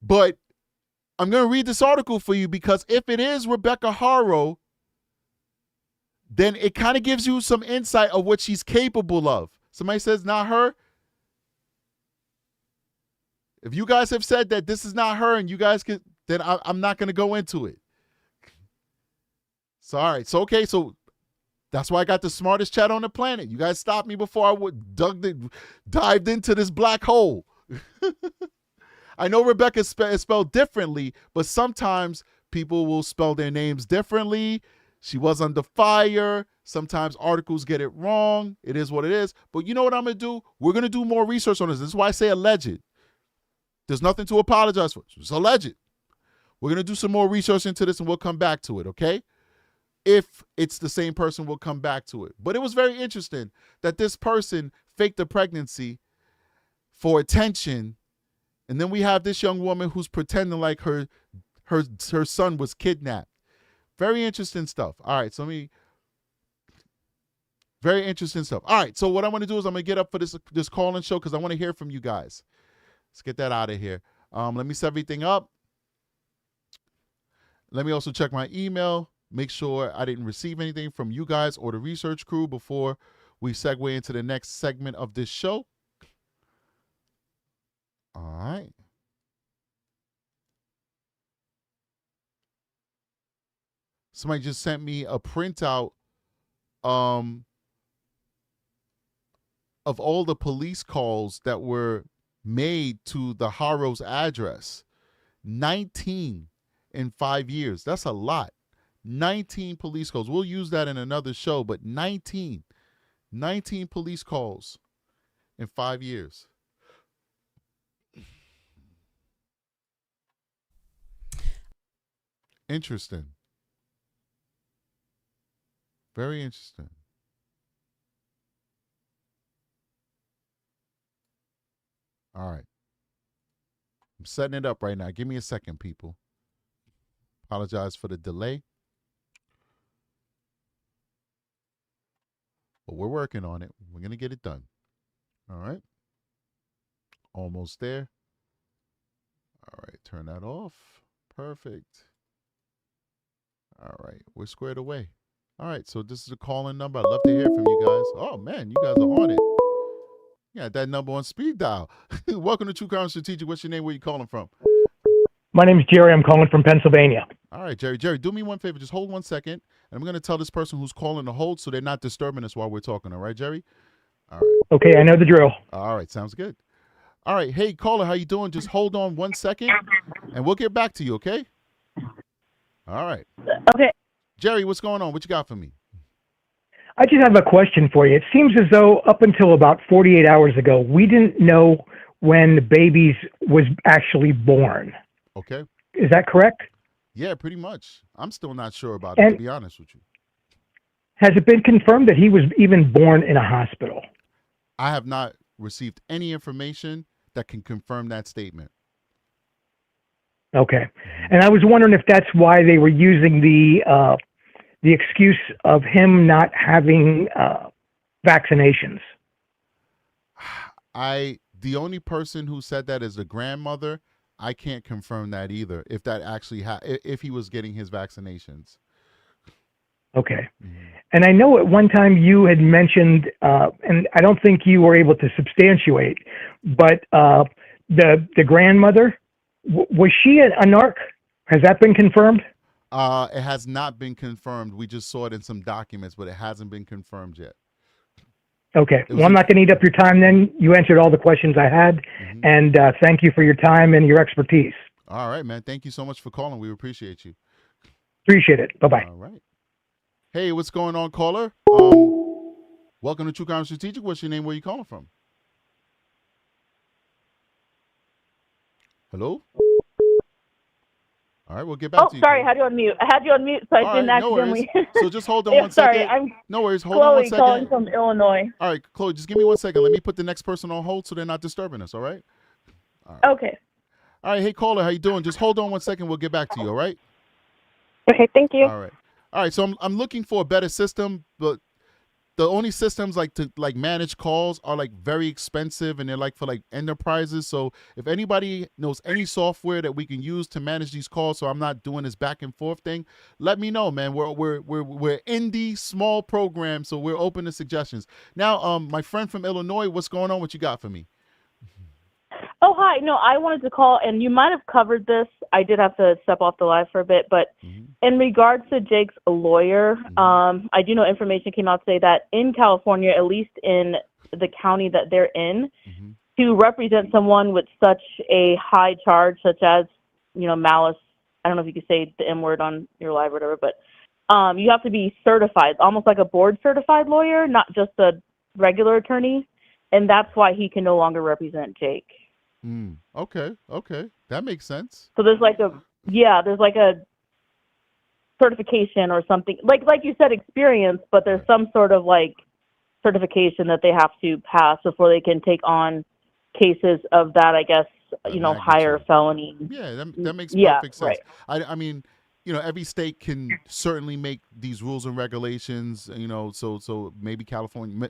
But I'm going to read this article for you because if it is Rebecca Haro, then it kind of gives you some insight of what she's capable of. Somebody says not her. If you guys have said that this is not her and you guys can, then I'm not going to go into it. So, all right. So, okay. So that's why I got the smartest chat on the planet. You guys stopped me before I dived into this black hole. I know Rebecca is spelled differently, but sometimes people will spell their names differently. She was under fire. Sometimes articles get it wrong. It is what it is. But you know what I'm going to do? We're going to do more research on this. This is why I say alleged. There's nothing to apologize for. It's alleged. We're going to do some more research into this and we'll come back to it, okay? If it's the same person, we'll come back to it. But it was very interesting that this person faked a pregnancy for attention. And then we have this young woman who's pretending like her son was kidnapped. Very interesting stuff. All right, so very interesting stuff. All right, so what I'm going to do is I'm going to get up for this call-in show because I want to hear from you guys. Let's get that out of here. Let me set everything up. Let me also check my email. Make sure I didn't receive anything from you guys or the research crew before we segue into the next segment of this show. All right. Somebody just sent me a printout of all the police calls that were made to the Haro's address. 19 in 5 years. That's a lot. 19 police calls. We'll use that in another show, but 19 police calls in 5 years. Interesting. Very interesting. All right. I'm setting it up right now. Give me a second, people. Apologize for the delay. But we're working on it. We're going to get it done. All right. Almost there. All right. Turn that off. Perfect. All right. We're squared away. All right. So this is a call-in number. I'd love to hear from you guys. Oh, man. You guys are on it. Yeah, that number on speed dial. Welcome to True Crime Strategic. What's your name? Where you calling from? My name is Jerry. I'm calling from Pennsylvania. All right, Jerry. Jerry, do me one favor. Just hold 1 second. And I'm going to tell this person who's calling to hold so they're not disturbing us while we're talking. All right, Jerry? All right. Okay, I know the drill. All right, sounds good. All right. Hey, caller, how you doing? Just hold on 1 second, and we'll get back to you, okay? All right. Okay. Jerry, what's going on? What you got for me? I just have a question for you. It seems as though up until about 48 hours ago, we didn't know when the baby was actually born. Okay. Is that correct? Yeah, pretty much. I'm still not sure about it, to be honest with you. Has it been confirmed that he was even born in a hospital? I have not received any information that can confirm that statement. Okay. And I was wondering if that's why they were using the excuse of him not having vaccinations. The only person who said that is the grandmother. I can't confirm that either. If that actually if he was getting his vaccinations. Okay. And I know at one time you had mentioned, and I don't think you were able to substantiate, but the grandmother, was she a narc? Has that been confirmed? It has not been confirmed. We just saw it in some documents, but it hasn't been confirmed yet. Okay. Well, I'm not going to eat up your time then. You answered all the questions I had, and thank you for your time and your expertise. All right, man. Thank you so much for calling. We appreciate you. Appreciate it. Bye-bye. All right. Hey, what's going on, caller? Welcome to True Crime Strategic. What's your name? Where you calling from? Hello? All right, we'll get back to you. Oh, sorry, I had you on mute. I had you on mute, so I didn't accidentally. No worries. So just hold on one second. Sorry, I'm no worries. Hold Chloe on one second. calling from Illinois. All right, Chloe, just give me 1 second. Let me put the next person on hold so they're not disturbing us, all right? Okay. All right, hey, caller, how you doing? Just hold on 1 second. We'll get back to you, all right? Okay, thank you. All right. All right, so I'm looking for a better system, but the only systems to manage calls are very expensive, and they're for enterprises. So if anybody knows any software that we can use to manage these calls, so I'm not doing this back and forth thing, let me know, man. We're indie small program, so we're open to suggestions. Now, my friend from Illinois, what's going on? What you got for me? Oh, hi. No, I wanted to call, and you might have covered this. I did have to step off the live for a bit, but in regards to Jake's lawyer, I do know information came out today that in California, at least in the county that they're in, to represent someone with such a high charge, such as, malice, I don't know if you could say the M word on your live or whatever, but you have to be certified, almost like a board certified lawyer, not just a regular attorney. And that's why he can no longer represent Jake. Okay. That makes sense. So there's there's a certification or something, like you said, experience, but there's some sort of certification that they have to pass before they can take on cases of that, I guess, higher felony. Yeah, that makes perfect sense. Right. I mean, every state can certainly make these rules and regulations, so maybe California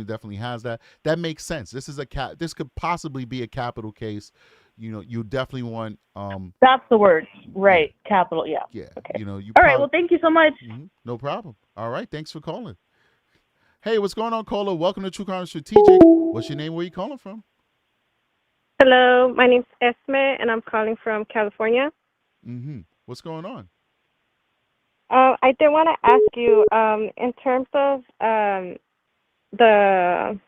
definitely has that. That makes sense. This could possibly be a capital case. You definitely want that's the word, right? Capital, yeah. Yeah. Okay. All right, well, thank you so much. No problem. All right, thanks for calling. Hey, what's going on, caller? Welcome to True Crime Strategic. What's your name? Where you calling from? Hello, my name's Esme, and I'm calling from California. What's going on? I did want to ask you, in terms of the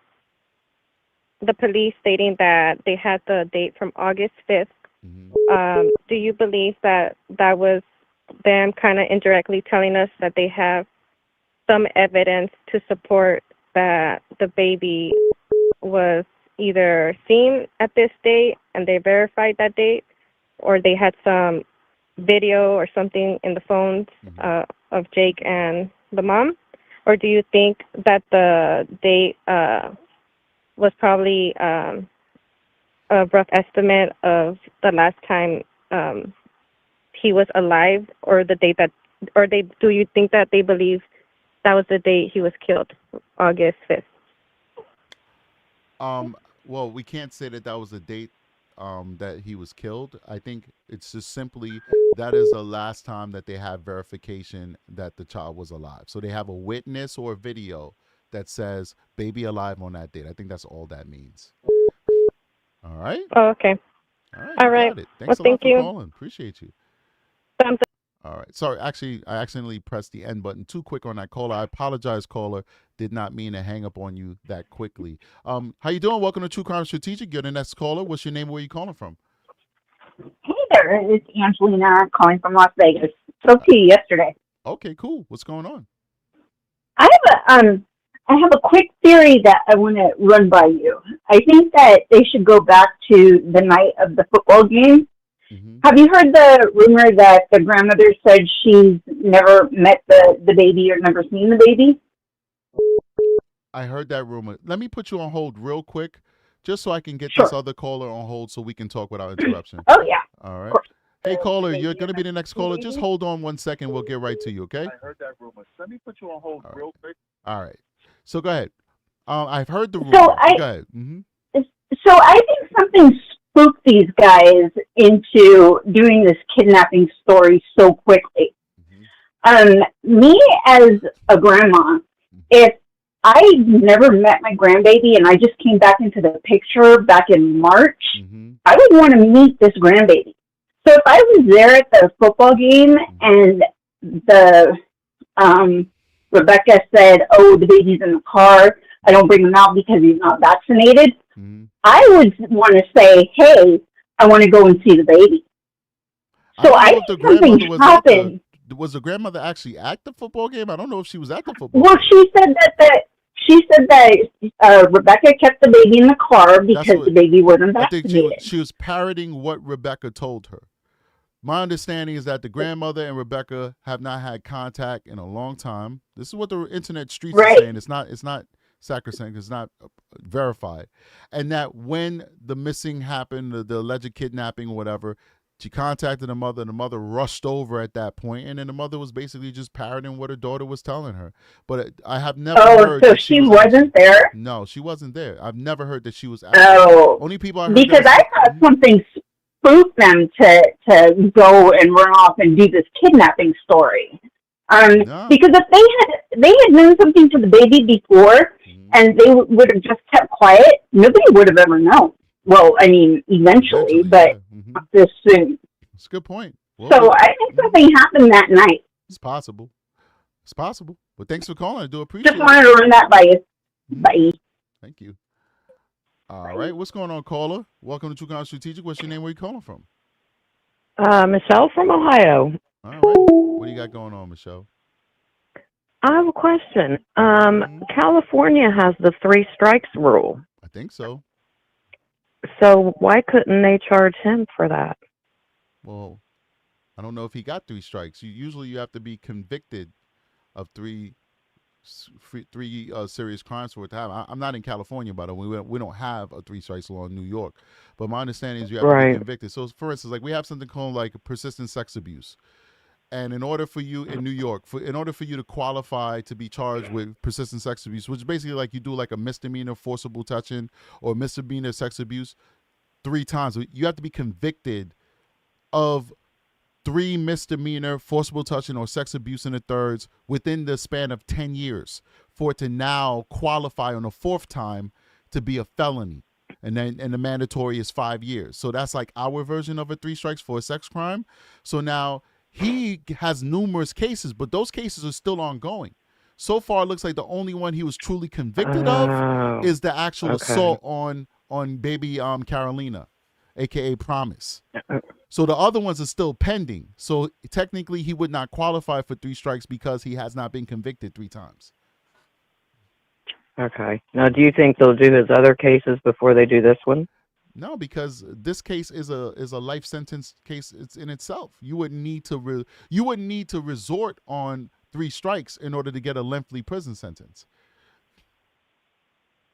police stating that they had the date from August 5th, do you believe that was them kind of indirectly telling us that they have some evidence to support that the baby was either seen at this date and they verified that date, or they had some video or something in the phones of Jake and the mom? Or do you think that the date was probably a rough estimate of the last time he was alive, or the date that, or do you think that they believe that was the date he was killed, August 5th? Well, we can't say that was the date that he was killed. I think it's just simply that is the last time that they have verification that the child was alive. So they have a witness or a video that says baby alive on that date. I think that's all that means. All right. Oh, okay. All right. Got it. Thanks a lot for calling. Appreciate you. All right. Sorry, actually, I accidentally pressed the end button too quick on that caller. I apologize, caller. Did not mean to hang up on you that quickly. How you doing? Welcome to True Crime Strategic. You're the next caller. What's your name? Where are you calling from? Hey there, it's Angelina calling from Las Vegas. Spoke to you yesterday. Okay, cool. What's going on? I have a quick theory that I want to run by you. I think that they should go back to the night of the football game. Have you heard the rumor that the grandmother said she's never met the baby or never seen the baby? I heard that rumor. Let me put you on hold real quick, just so I can get this other caller on hold so we can talk without interruption. Oh, yeah. All right. Hey, caller, you're going to be the next caller. Just hold on 1 second. We'll get right to you, okay? I heard that rumor. Let me put you on hold real quick. All right. So go ahead. I've heard the rumor. So go ahead. So I think something spooked these guys into doing this kidnapping story so quickly. Me as a grandma, if I never met my grandbaby and I just came back into the picture back in March, I would want to meet this grandbaby. So if I was there at the football game and the Rebecca said, "Oh, the baby's in the car, I don't bring him out because he's not vaccinated," I would want to say, "Hey, I want to go and see the baby." So I think something happened. was the grandmother actually at the football game? I don't know if she was at the football. Well, she said that Rebecca kept the baby in the car because the baby wasn't I think vaccinated. she was parroting what Rebecca told her. My understanding is that the grandmother and Rebecca have not had contact in a long time. This is what the internet streets are saying. It's not sacrosanct. It's not verified. And that when the missing happened, the alleged kidnapping or whatever, she contacted the mother, and the mother rushed over at that point, and then the mother was basically just parroting what her daughter was telling her. But I have never heard so that she actually, wasn't there? No, she wasn't there. I've never heard that she was. Only people I heard because I thought something spooked them to go and run off and do this kidnapping story. Because if they had known something to the baby before, and they would have just kept quiet, nobody would have ever known. Well, I mean, eventually, but not this soon. That's a good point. Well, so I think something happened that night. It's possible. It's possible. But thanks for calling. I do appreciate it. Just wanted to run that by you. Bye. Thank you. All right. What's going on, caller? Welcome to True Crime Strategic. What's your name? Where are you calling from? Michelle from Ohio. All right. What do you got going on, Michelle? I have a question. California has the 3 strikes rule. I think so. So why couldn't they charge him for that? Well, I don't know if he got 3 strikes. Usually you have to be convicted of three serious crimes for it to happen. I'm not in California, by the way. We don't have a 3 strikes law in New York. But my understanding is you have to be convicted. So, for instance, like we have something called like persistent sex abuse. And in order for you in New York, in order for you to qualify to be charged with persistent sex abuse, which is basically like you do like a misdemeanor forcible touching or misdemeanor sex abuse 3 times, you have to be convicted of 3 misdemeanor forcible touching or sex abuse in the thirds within the span of 10 years for it to now qualify on the 4th time to be a felony. And the mandatory is 5 years. So that's like our version of a 3 strikes for a sex crime. So now he has numerous cases, but those cases are still ongoing. So far, it looks like the only one he was truly convicted of is the actual assault on baby Carolina, aka Promise. So the other ones are still pending. So technically, he would not qualify for 3 strikes because he has not been convicted 3 times. Okay. Now, do you think they'll do his other cases before they do this one? No, because this case is a life sentence case. It's in itself. You wouldn't need to resort on 3 strikes in order to get a lengthy prison sentence.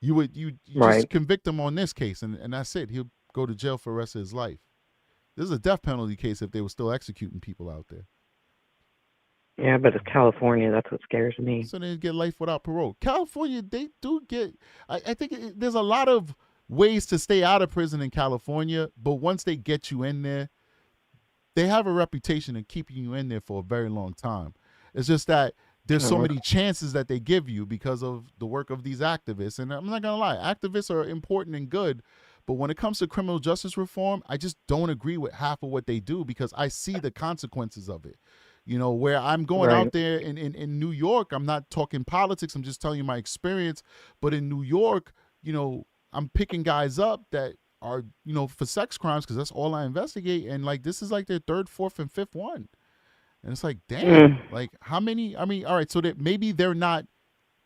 You just convict him on this case, and that's it. He'll go to jail for the rest of his life. This is a death penalty case if they were still executing people out there. Yeah, but it's California. That's what scares me. So they get life without parole. California, they do get. I think there's a lot of ways to stay out of prison in California, but once they get you in there, they have a reputation of keeping you in there for a very long time. It's just that there's so many chances that they give you because of the work of these activists. And I'm not gonna lie, activists are important and good, but when it comes to criminal justice reform, I just don't agree with half of what they do because I see the consequences of it. You know, where I'm going out there in New York, I'm not talking politics, I'm just telling you my experience. But in New York, you know, I'm picking guys up that are, you know, for sex crimes because that's all I investigate. And like, this is like their 3rd, 4th, and 5th one. And it's like, damn, like how many, I mean, all right, so that maybe they're not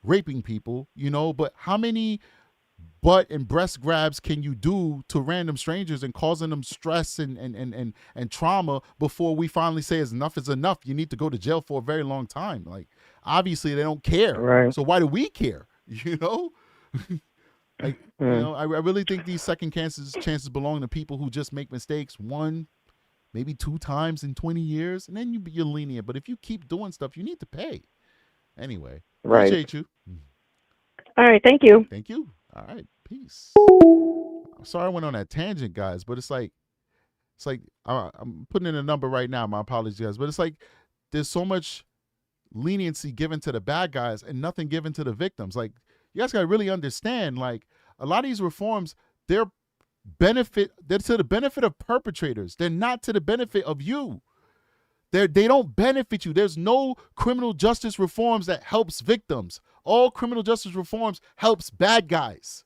raping people, you know, but how many butt and breast grabs can you do to random strangers and causing them stress and trauma before we finally say enough is enough? You need to go to jail for a very long time. Like, obviously they don't care. Right. So why do we care? You know? Like, you know, I really think these second chances belong to people who just make mistakes 1, maybe 2 times in 20 years, and then you're lenient. But if you keep doing stuff, you need to pay. Anyway, appreciate you. All right, thank you. Thank you. All right, peace. I'm sorry I went on that tangent, guys, but it's like I'm putting in a number right now. My apologies, guys, but it's like there's so much leniency given to the bad guys and nothing given to the victims. Like, you guys gotta really understand, like, a lot of these reforms, they're to the benefit of perpetrators. They're not to the benefit of you. They don't benefit you. There's no criminal justice reforms that helps victims. All criminal justice reforms helps bad guys.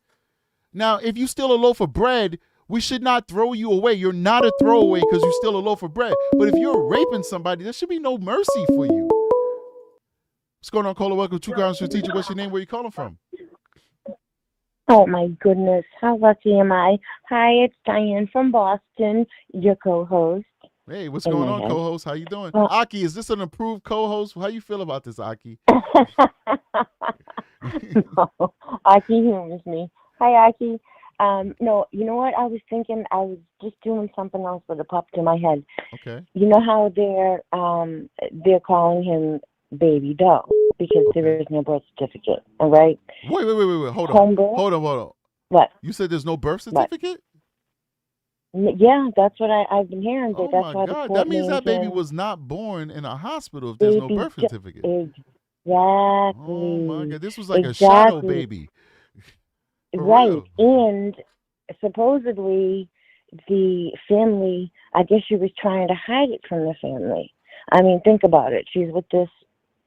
Now, if you steal a loaf of bread, we should not throw you away. You're not a throwaway because you're still a loaf of bread. But if you're raping somebody, there should be no mercy for you. What's going on, caller? Welcome to True Crime Strategic. What's your name? Where you calling from? Oh my goodness, how lucky am I? Hi, it's Diane from Boston, your co-host. Hey, what's going on, co-host? How you doing? Aki, is this an approved co-host? How you feel about this, Aki? No, Aki humors me. Hi, Aki. No, you know what? I was thinking. I was just doing something else, but it popped in my head. Okay. You know how they're calling him Baby Doe because there is no birth certificate, all right? Wait. Hold on. What? You said there's no birth certificate? Yeah, that's what I've been hearing. Oh that's my why God, the that means that baby him. was not born in a hospital if there's no birth certificate. Exactly. Oh my God, this was like a shadow baby. Right, and supposedly the family, I guess she was trying to hide it from the family. I mean, think about it. She's with this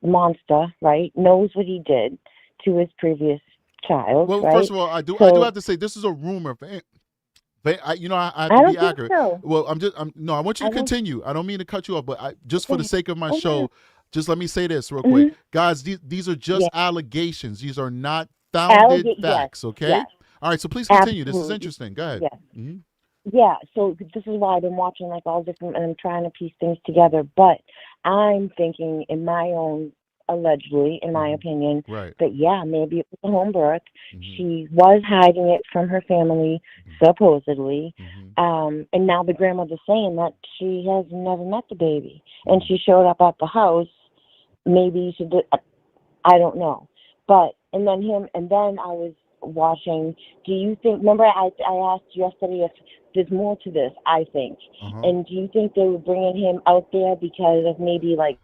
monster, right? Knows what he did to his previous child. Well, right? first of all, I do have to say this is a rumor. I have to be accurate. So. Well, I want you to continue. I don't mean to cut you off, but just for the sake of my show, just let me say this real quick. Guys, these are just allegations. These are not founded facts, okay? Yes. All right, so please continue. Absolutely. This is interesting. Go ahead. Yes. Yeah, so this is why I've been watching like all different, and I'm trying to piece things together. But I'm thinking, in my own, allegedly, in my opinion, that maybe it was a home birth. She was hiding it from her family, supposedly, and now the grandmother's saying that she has never met the baby, and she showed up at the house. Maybe she did. I don't know, but and then I was watching. Do you think? Remember, I asked you yesterday if there's more to this. I think, and do you think they were bringing him out there because of maybe like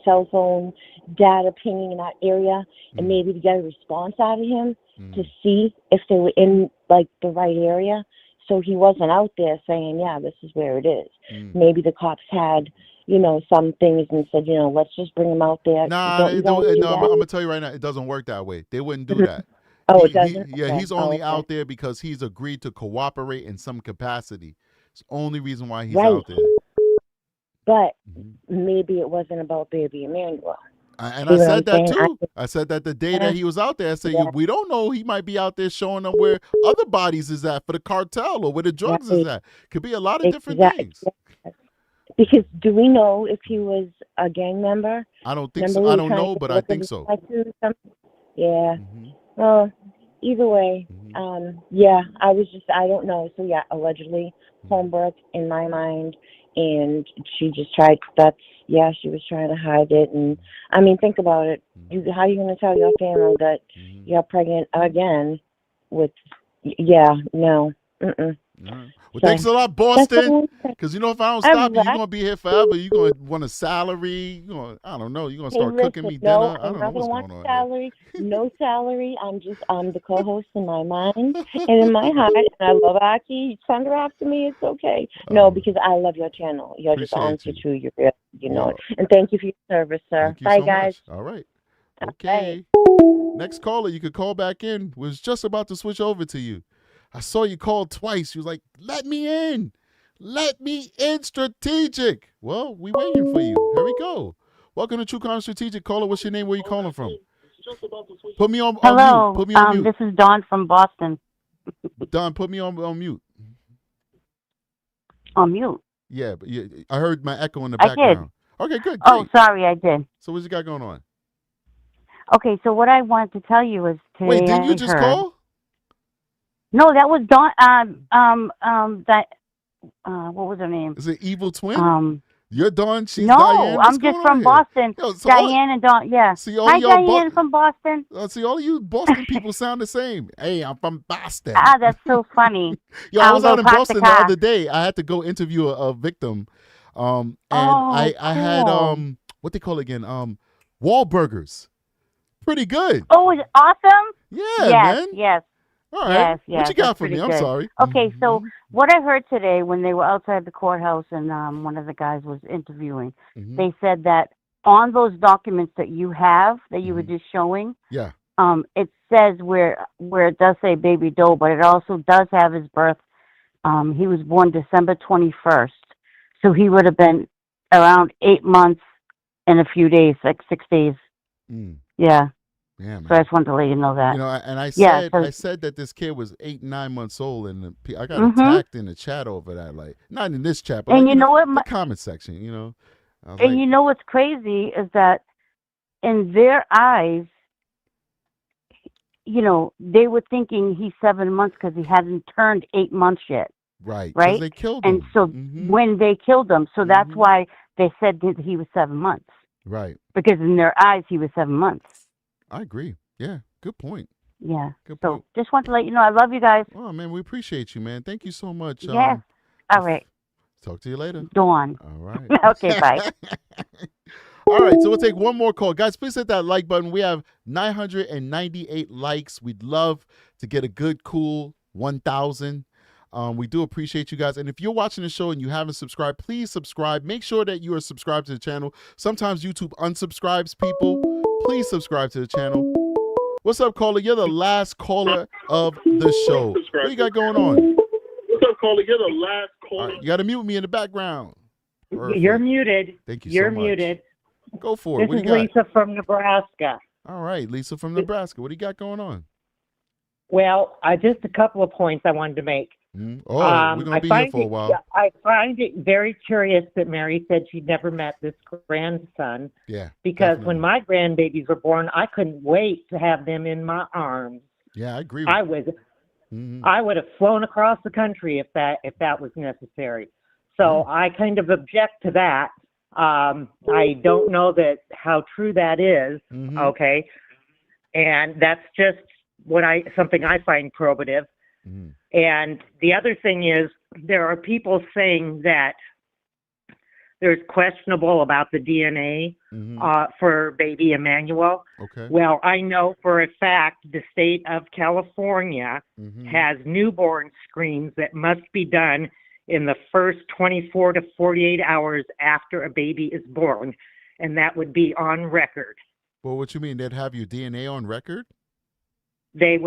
cell phone data pinging in that area, and maybe to get a response out of him to see if they were in like the right area, so he wasn't out there saying, "Yeah, this is where it is." Maybe the cops had, some things and said, let's just bring him out there. Nah, I'm gonna tell you right now, it doesn't work that way. They wouldn't do that. Oh, it doesn't? He's only out there because he's agreed to cooperate in some capacity. It's the only reason why he's out there. But maybe it wasn't about baby Emmanuel. And I said that too. I said that the day that he was out there, I said, we don't know. He might be out there showing them where other bodies is at for the cartel or where the drugs is at. Could be a lot of different things. Because do we know if he was a gang member? I don't think so. I don't know, but I think so. Yeah. Well, either way, I don't know. So yeah, home birth in my mind, and she just tried. She was trying to hide it. And I mean, think about it. How are you going to tell your family that you're pregnant again? With no. Well, thanks a lot, Boston. Because if I don't stop you, you're gonna be here forever. You're gonna want a salary. I don't know. You're gonna start cooking me dinner. I don't know what's going on. Salary, no salary. I'm the co-host in my mind and in my heart. And I love Aki. You send her after me. It's okay. No, because I love your channel. You're just honest and true. You're real. You know it. And thank you for your service, sir. Bye, guys. All right. Okay. Next caller, you could call back in. Was just about to switch over to you. I saw you call twice. You was like, let me in. Let me in, Strategic. Well, we waiting for you. Here we go. Welcome to True Crime Strategic. Caller, what's your name? Where you calling from? Put me on mute. Put me on mute. This is Dawn from Boston. Dawn, put me on mute. On mute? Yeah, but I heard my echo in the background. Okay, good. Oh, sorry, I did. So what's you got going on? Okay, so what I wanted to tell you is today. Wait, didn't you just call? No, that was Dawn. What was her name? Is it Evil Twin? You're Dawn. She's no, Diane. I'm just from Boston. Diane and Dawn. Yeah. See, all Hi, Diane from Boston. See, all you Boston people sound the same. Hey, I'm from Boston. That's so funny. I was out in Boston the other day. I had to go interview a victim, and I had what they call it again? Wahlburgers. Pretty good. Oh, is it awesome? Yeah, man. Yes. All right. Yes, what you got for me? I'm sorry. Okay, so what I heard today when they were outside the courthouse and one of the guys was interviewing, they said that on those documents that you have, that you were just showing, it says where it does say Baby Doe, but it also does have his birth He was born December 21st. So he would have been around 8 months and a few days, like 6 days. Yeah. Yeah, man. So I just wanted to let you know that. You know, and I Yeah, said so- I said that this kid was 8, 9 months old, and I got Mhm. attacked in the chat over that. Like, not in this chat, but And like, you know what, the comment section. You know, I was And like, you know what's crazy is that in their eyes, you know, they were thinking he's 7 months because he hadn't turned 8 months yet. right, 'cause Right? they killed And him. so Mhm. when they killed him, so that's why they said that he was 7 months. Right. Because in their eyes, he was 7 months. I agree. Yeah, good point. Yeah. Good So point. just want to let you know, I love you guys. Oh man, we appreciate you, man. Thank you so much. Yes. All right. Talk to you later. Dawn. All right. Okay, bye. All right, so we'll take one more call. Guys, please hit that like button. We have 998 likes. We'd love to get a good, cool 1,000. We do appreciate you guys. And if you're watching the show and you haven't subscribed, please subscribe. Make sure that you are subscribed to the channel. Sometimes YouTube unsubscribes people. Please subscribe to the channel. What's up, caller? You're the last caller of the show. What you got going on? What's up, caller? You're the last caller. All right, you got to mute me in the background. Perfect. You're muted. Thank you You're so much. muted. Go for it. This What do is you got? Lisa from Nebraska. All right, Lisa from Nebraska. What do you got going on? Well, just a couple of points I wanted to make. Oh, we're going to be here for a while. I find it very curious that Mary said she'd never met this grandson. Yeah. Because when my grandbabies were born, I couldn't wait to have them in my arms. Yeah, I agree with you. I would have flown across the country if that was necessary. So I kind of object to that. I don't know how true that is. Okay. And that's just something I find probative. And the other thing is, there are people saying that there's questionable about the DNA for baby Emmanuel. Okay. Well, I know for a fact the state of California has newborn screens that must be done in the first 24 to 48 hours after a baby is born, and that would be on record. Well, what you mean? They'd have your DNA on record? They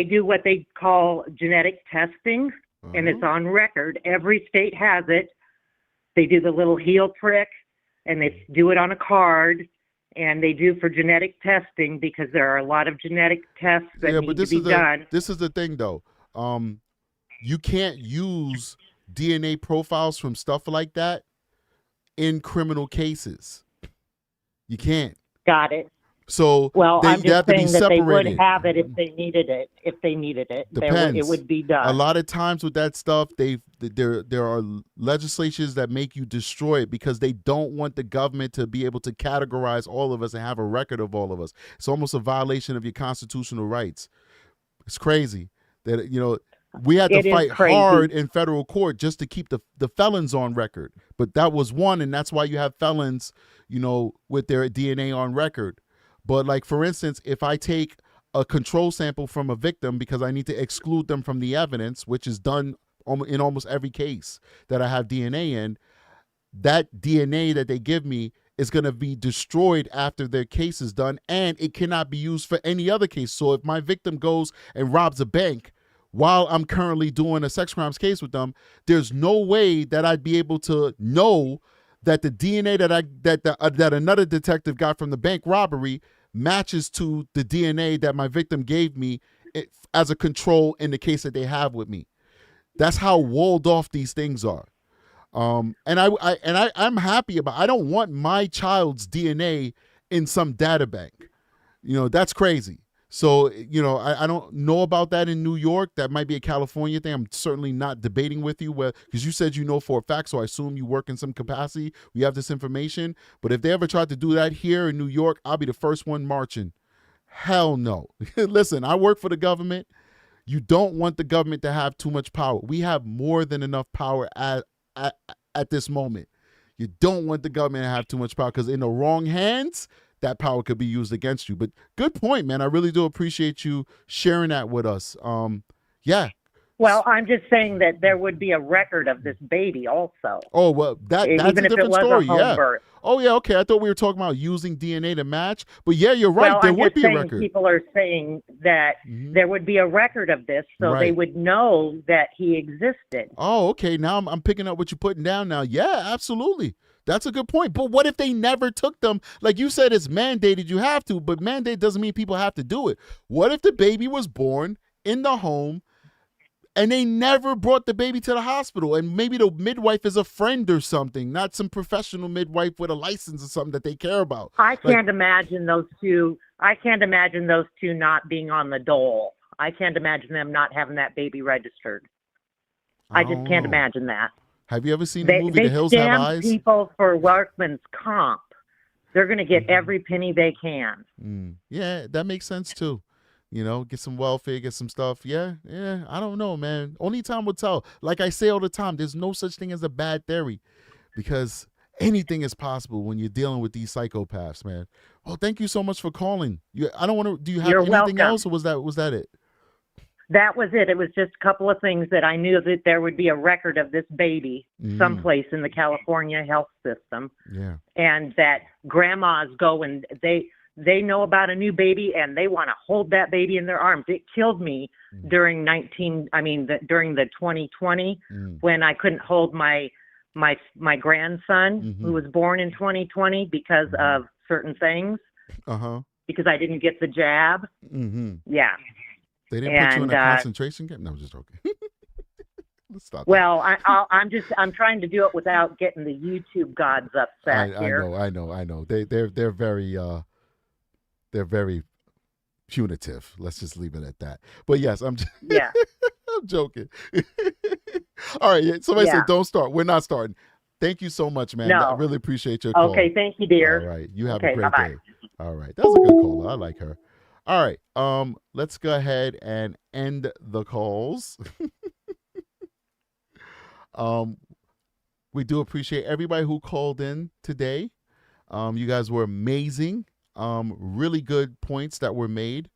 do what they call genetic testing, and it's on record. Every state has it. They do the little heel prick, and they do it on a card, and they do for genetic testing because there are a lot of genetic tests that need to be done. This is the thing, though. You can't use DNA profiles from stuff like that in criminal cases. You can't. Got it. So well, I'm they have just to be saying that they would separated. have it if they needed it. Depends. It would be done. A lot of times with that stuff, there are legislations that make you destroy it because they don't want the government to be able to categorize all of us and have a record of all of us. It's almost a violation of your constitutional rights. It's crazy that we had to fight hard in federal court just to keep the felons on record. But that was one, and that's why you have felons, with their DNA on record. But like, for instance, if I take a control sample from a victim because I need to exclude them from the evidence, which is done in almost every case that I have DNA in, that DNA that they give me is going to be destroyed after their case is done, and it cannot be used for any other case. So if my victim goes and robs a bank while I'm currently doing a sex crimes case with them, there's no way that I'd be able to know that the DNA that another detective got from the bank robbery matches to the DNA that my victim gave me as a control in the case that they have with me. That's how walled off these things are. And I'm happy about. I don't want my child's DNA in some data bank. That's crazy. So I don't know about that in New York. That might be a California thing. I'm certainly not debating with you because you said for a fact. So I assume you work in some capacity. We have this information. But if they ever tried to do that here in New York, I'll be the first one marching. Hell no. Listen, I work for the government. You don't want the government to have too much power. We have more than enough power at this moment. You don't want the government to have too much power because in the wrong hands, that power could be used against you. But good point, man. I really do appreciate you sharing that with us. Yeah, Well, I'm just saying that there would be a record of this baby also. Oh, well, that's even a if it different was story. a home Yeah. birth. Oh, yeah. Okay. I thought we were talking about using DNA to match. But yeah, you're right. Well, there I'm would just be a saying record. people are saying that there would be a record of this, so they Right. would know that he existed. Oh, okay. Now I'm picking up what you're putting down now. Yeah, absolutely. That's a good point. But what if they never took them? Like you said, it's mandated. You have to, but mandate doesn't mean people have to do it. What if the baby was born in the home and they never brought the baby to the hospital? And maybe the midwife is a friend or something, not some professional midwife with a license or something that they care about. I can't imagine those two. I can't imagine those two not being on the dole. I can't imagine them not having that baby registered. I just can't imagine that. Have you ever seen the movie The Hills Have They Eyes? scam people for workman's comp. They're going to get every penny they can. Yeah, that makes sense too. You know, get some welfare, get some stuff. Yeah, I don't know, man. Only time will tell. Like I say all the time, there's no such thing as a bad theory because anything is possible when you're dealing with these psychopaths, man. Well, thank you so much for calling. I don't want to. Do you have You're anything welcome. else, or was that it? That was it. It was just a couple of things that I knew that there would be a record of this baby someplace in the California health system. Yeah. And that grandmas go and they know about a new baby and they want to hold that baby in their arms. It killed me during during the 2020 when I couldn't hold my grandson who was born in 2020 because of certain things. Because I didn't get the jab. Yeah. They didn't put you in a concentration camp? No, I'm just joking. Let's stop that. Well, I'm trying to do it without getting the YouTube gods upset here. I know. They're very punitive. Let's just leave it at that. But yes, I'm joking. All right. Somebody said don't start. We're not starting. Thank you so much, man. No. I really appreciate your call. Okay, thank you, dear. All right. You have a great bye-bye. day. All right. That's a good caller. I like her. All right. Let's go ahead and end the calls. We do appreciate everybody who called in today. You guys were amazing. Really good points that were made.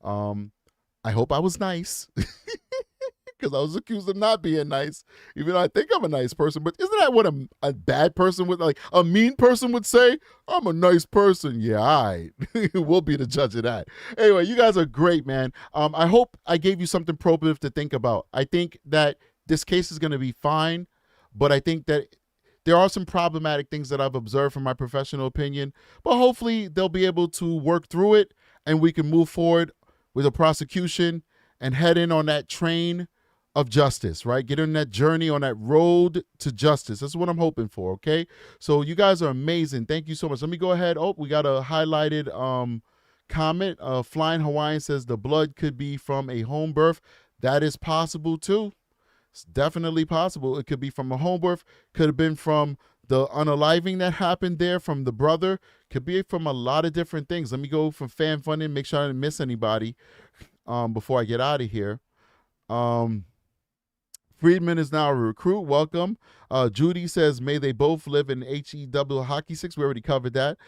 I hope I was nice because I was accused of not being nice, even though I think I'm a nice person. But isn't that what a bad person would, like a mean person would say? I'm a nice person. Yeah, all right. We'll be the judge of that. Anyway, you guys are great, man. I hope I gave you something probative to think about. I think that this case is going to be fine, but I think that there are some problematic things that I've observed from my professional opinion, but hopefully they'll be able to work through it and we can move forward with a prosecution and head in on that train of justice, right? Get on that journey, on that road to justice. That's what I'm hoping for, okay? So you guys are amazing. Thank you so much. Let me go ahead. Oh, we got a highlighted comment. Flying Hawaiian says the blood could be from a home birth. That is possible too. It's definitely possible. It could be from a home birth. Could have been from the unaliving that happened there from the brother. Could be from a lot of different things. Let me go from fan funding, make sure I didn't miss anybody before I get out of here. Friedman is now a recruit. Welcome. Judy says, may they both live in HEW hockey sticks. We already covered that.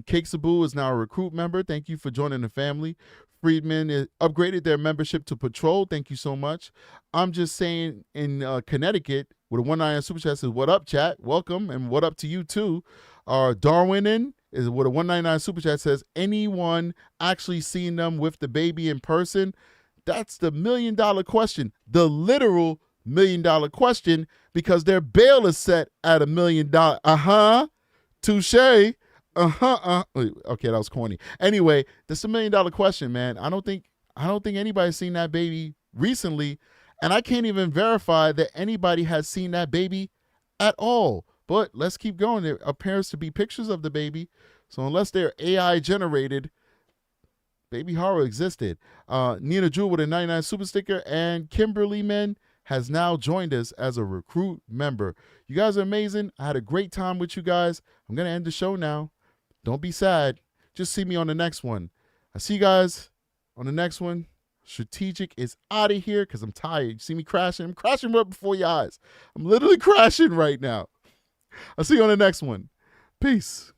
Cake Sabu is now a recruit member. Thank you for joining the family. Friedman upgraded their membership to patrol. Thank you so much. I'm just saying in Connecticut, with a 199 super chat says, what up, chat? Welcome. And what up to you too. Darwinin is with a 199 super chat says, anyone actually seen them with the baby in person? That's the $1 million question. The literal $1 million question, because their bail is set at $1 million. Touche. Okay, that was corny. Anyway, that's $1 million question, man. I don't think anybody's seen that baby recently, and I can't even verify that anybody has seen that baby at all. But let's keep going. There appears to be pictures of the baby, so unless they're AI generated, Baby Haro existed. Nina Drew with a 99 super sticker, and Kimberly Men has now joined us as a recruit member. You guys are amazing. I had a great time with you guys. I'm going to end the show now. Don't be sad. Just see me on the next one. I see you guys on the next one. Strategic is out of here because I'm tired. You see me crashing? I'm crashing right before your eyes. I'm literally crashing right now. I'll see you on the next one. Peace.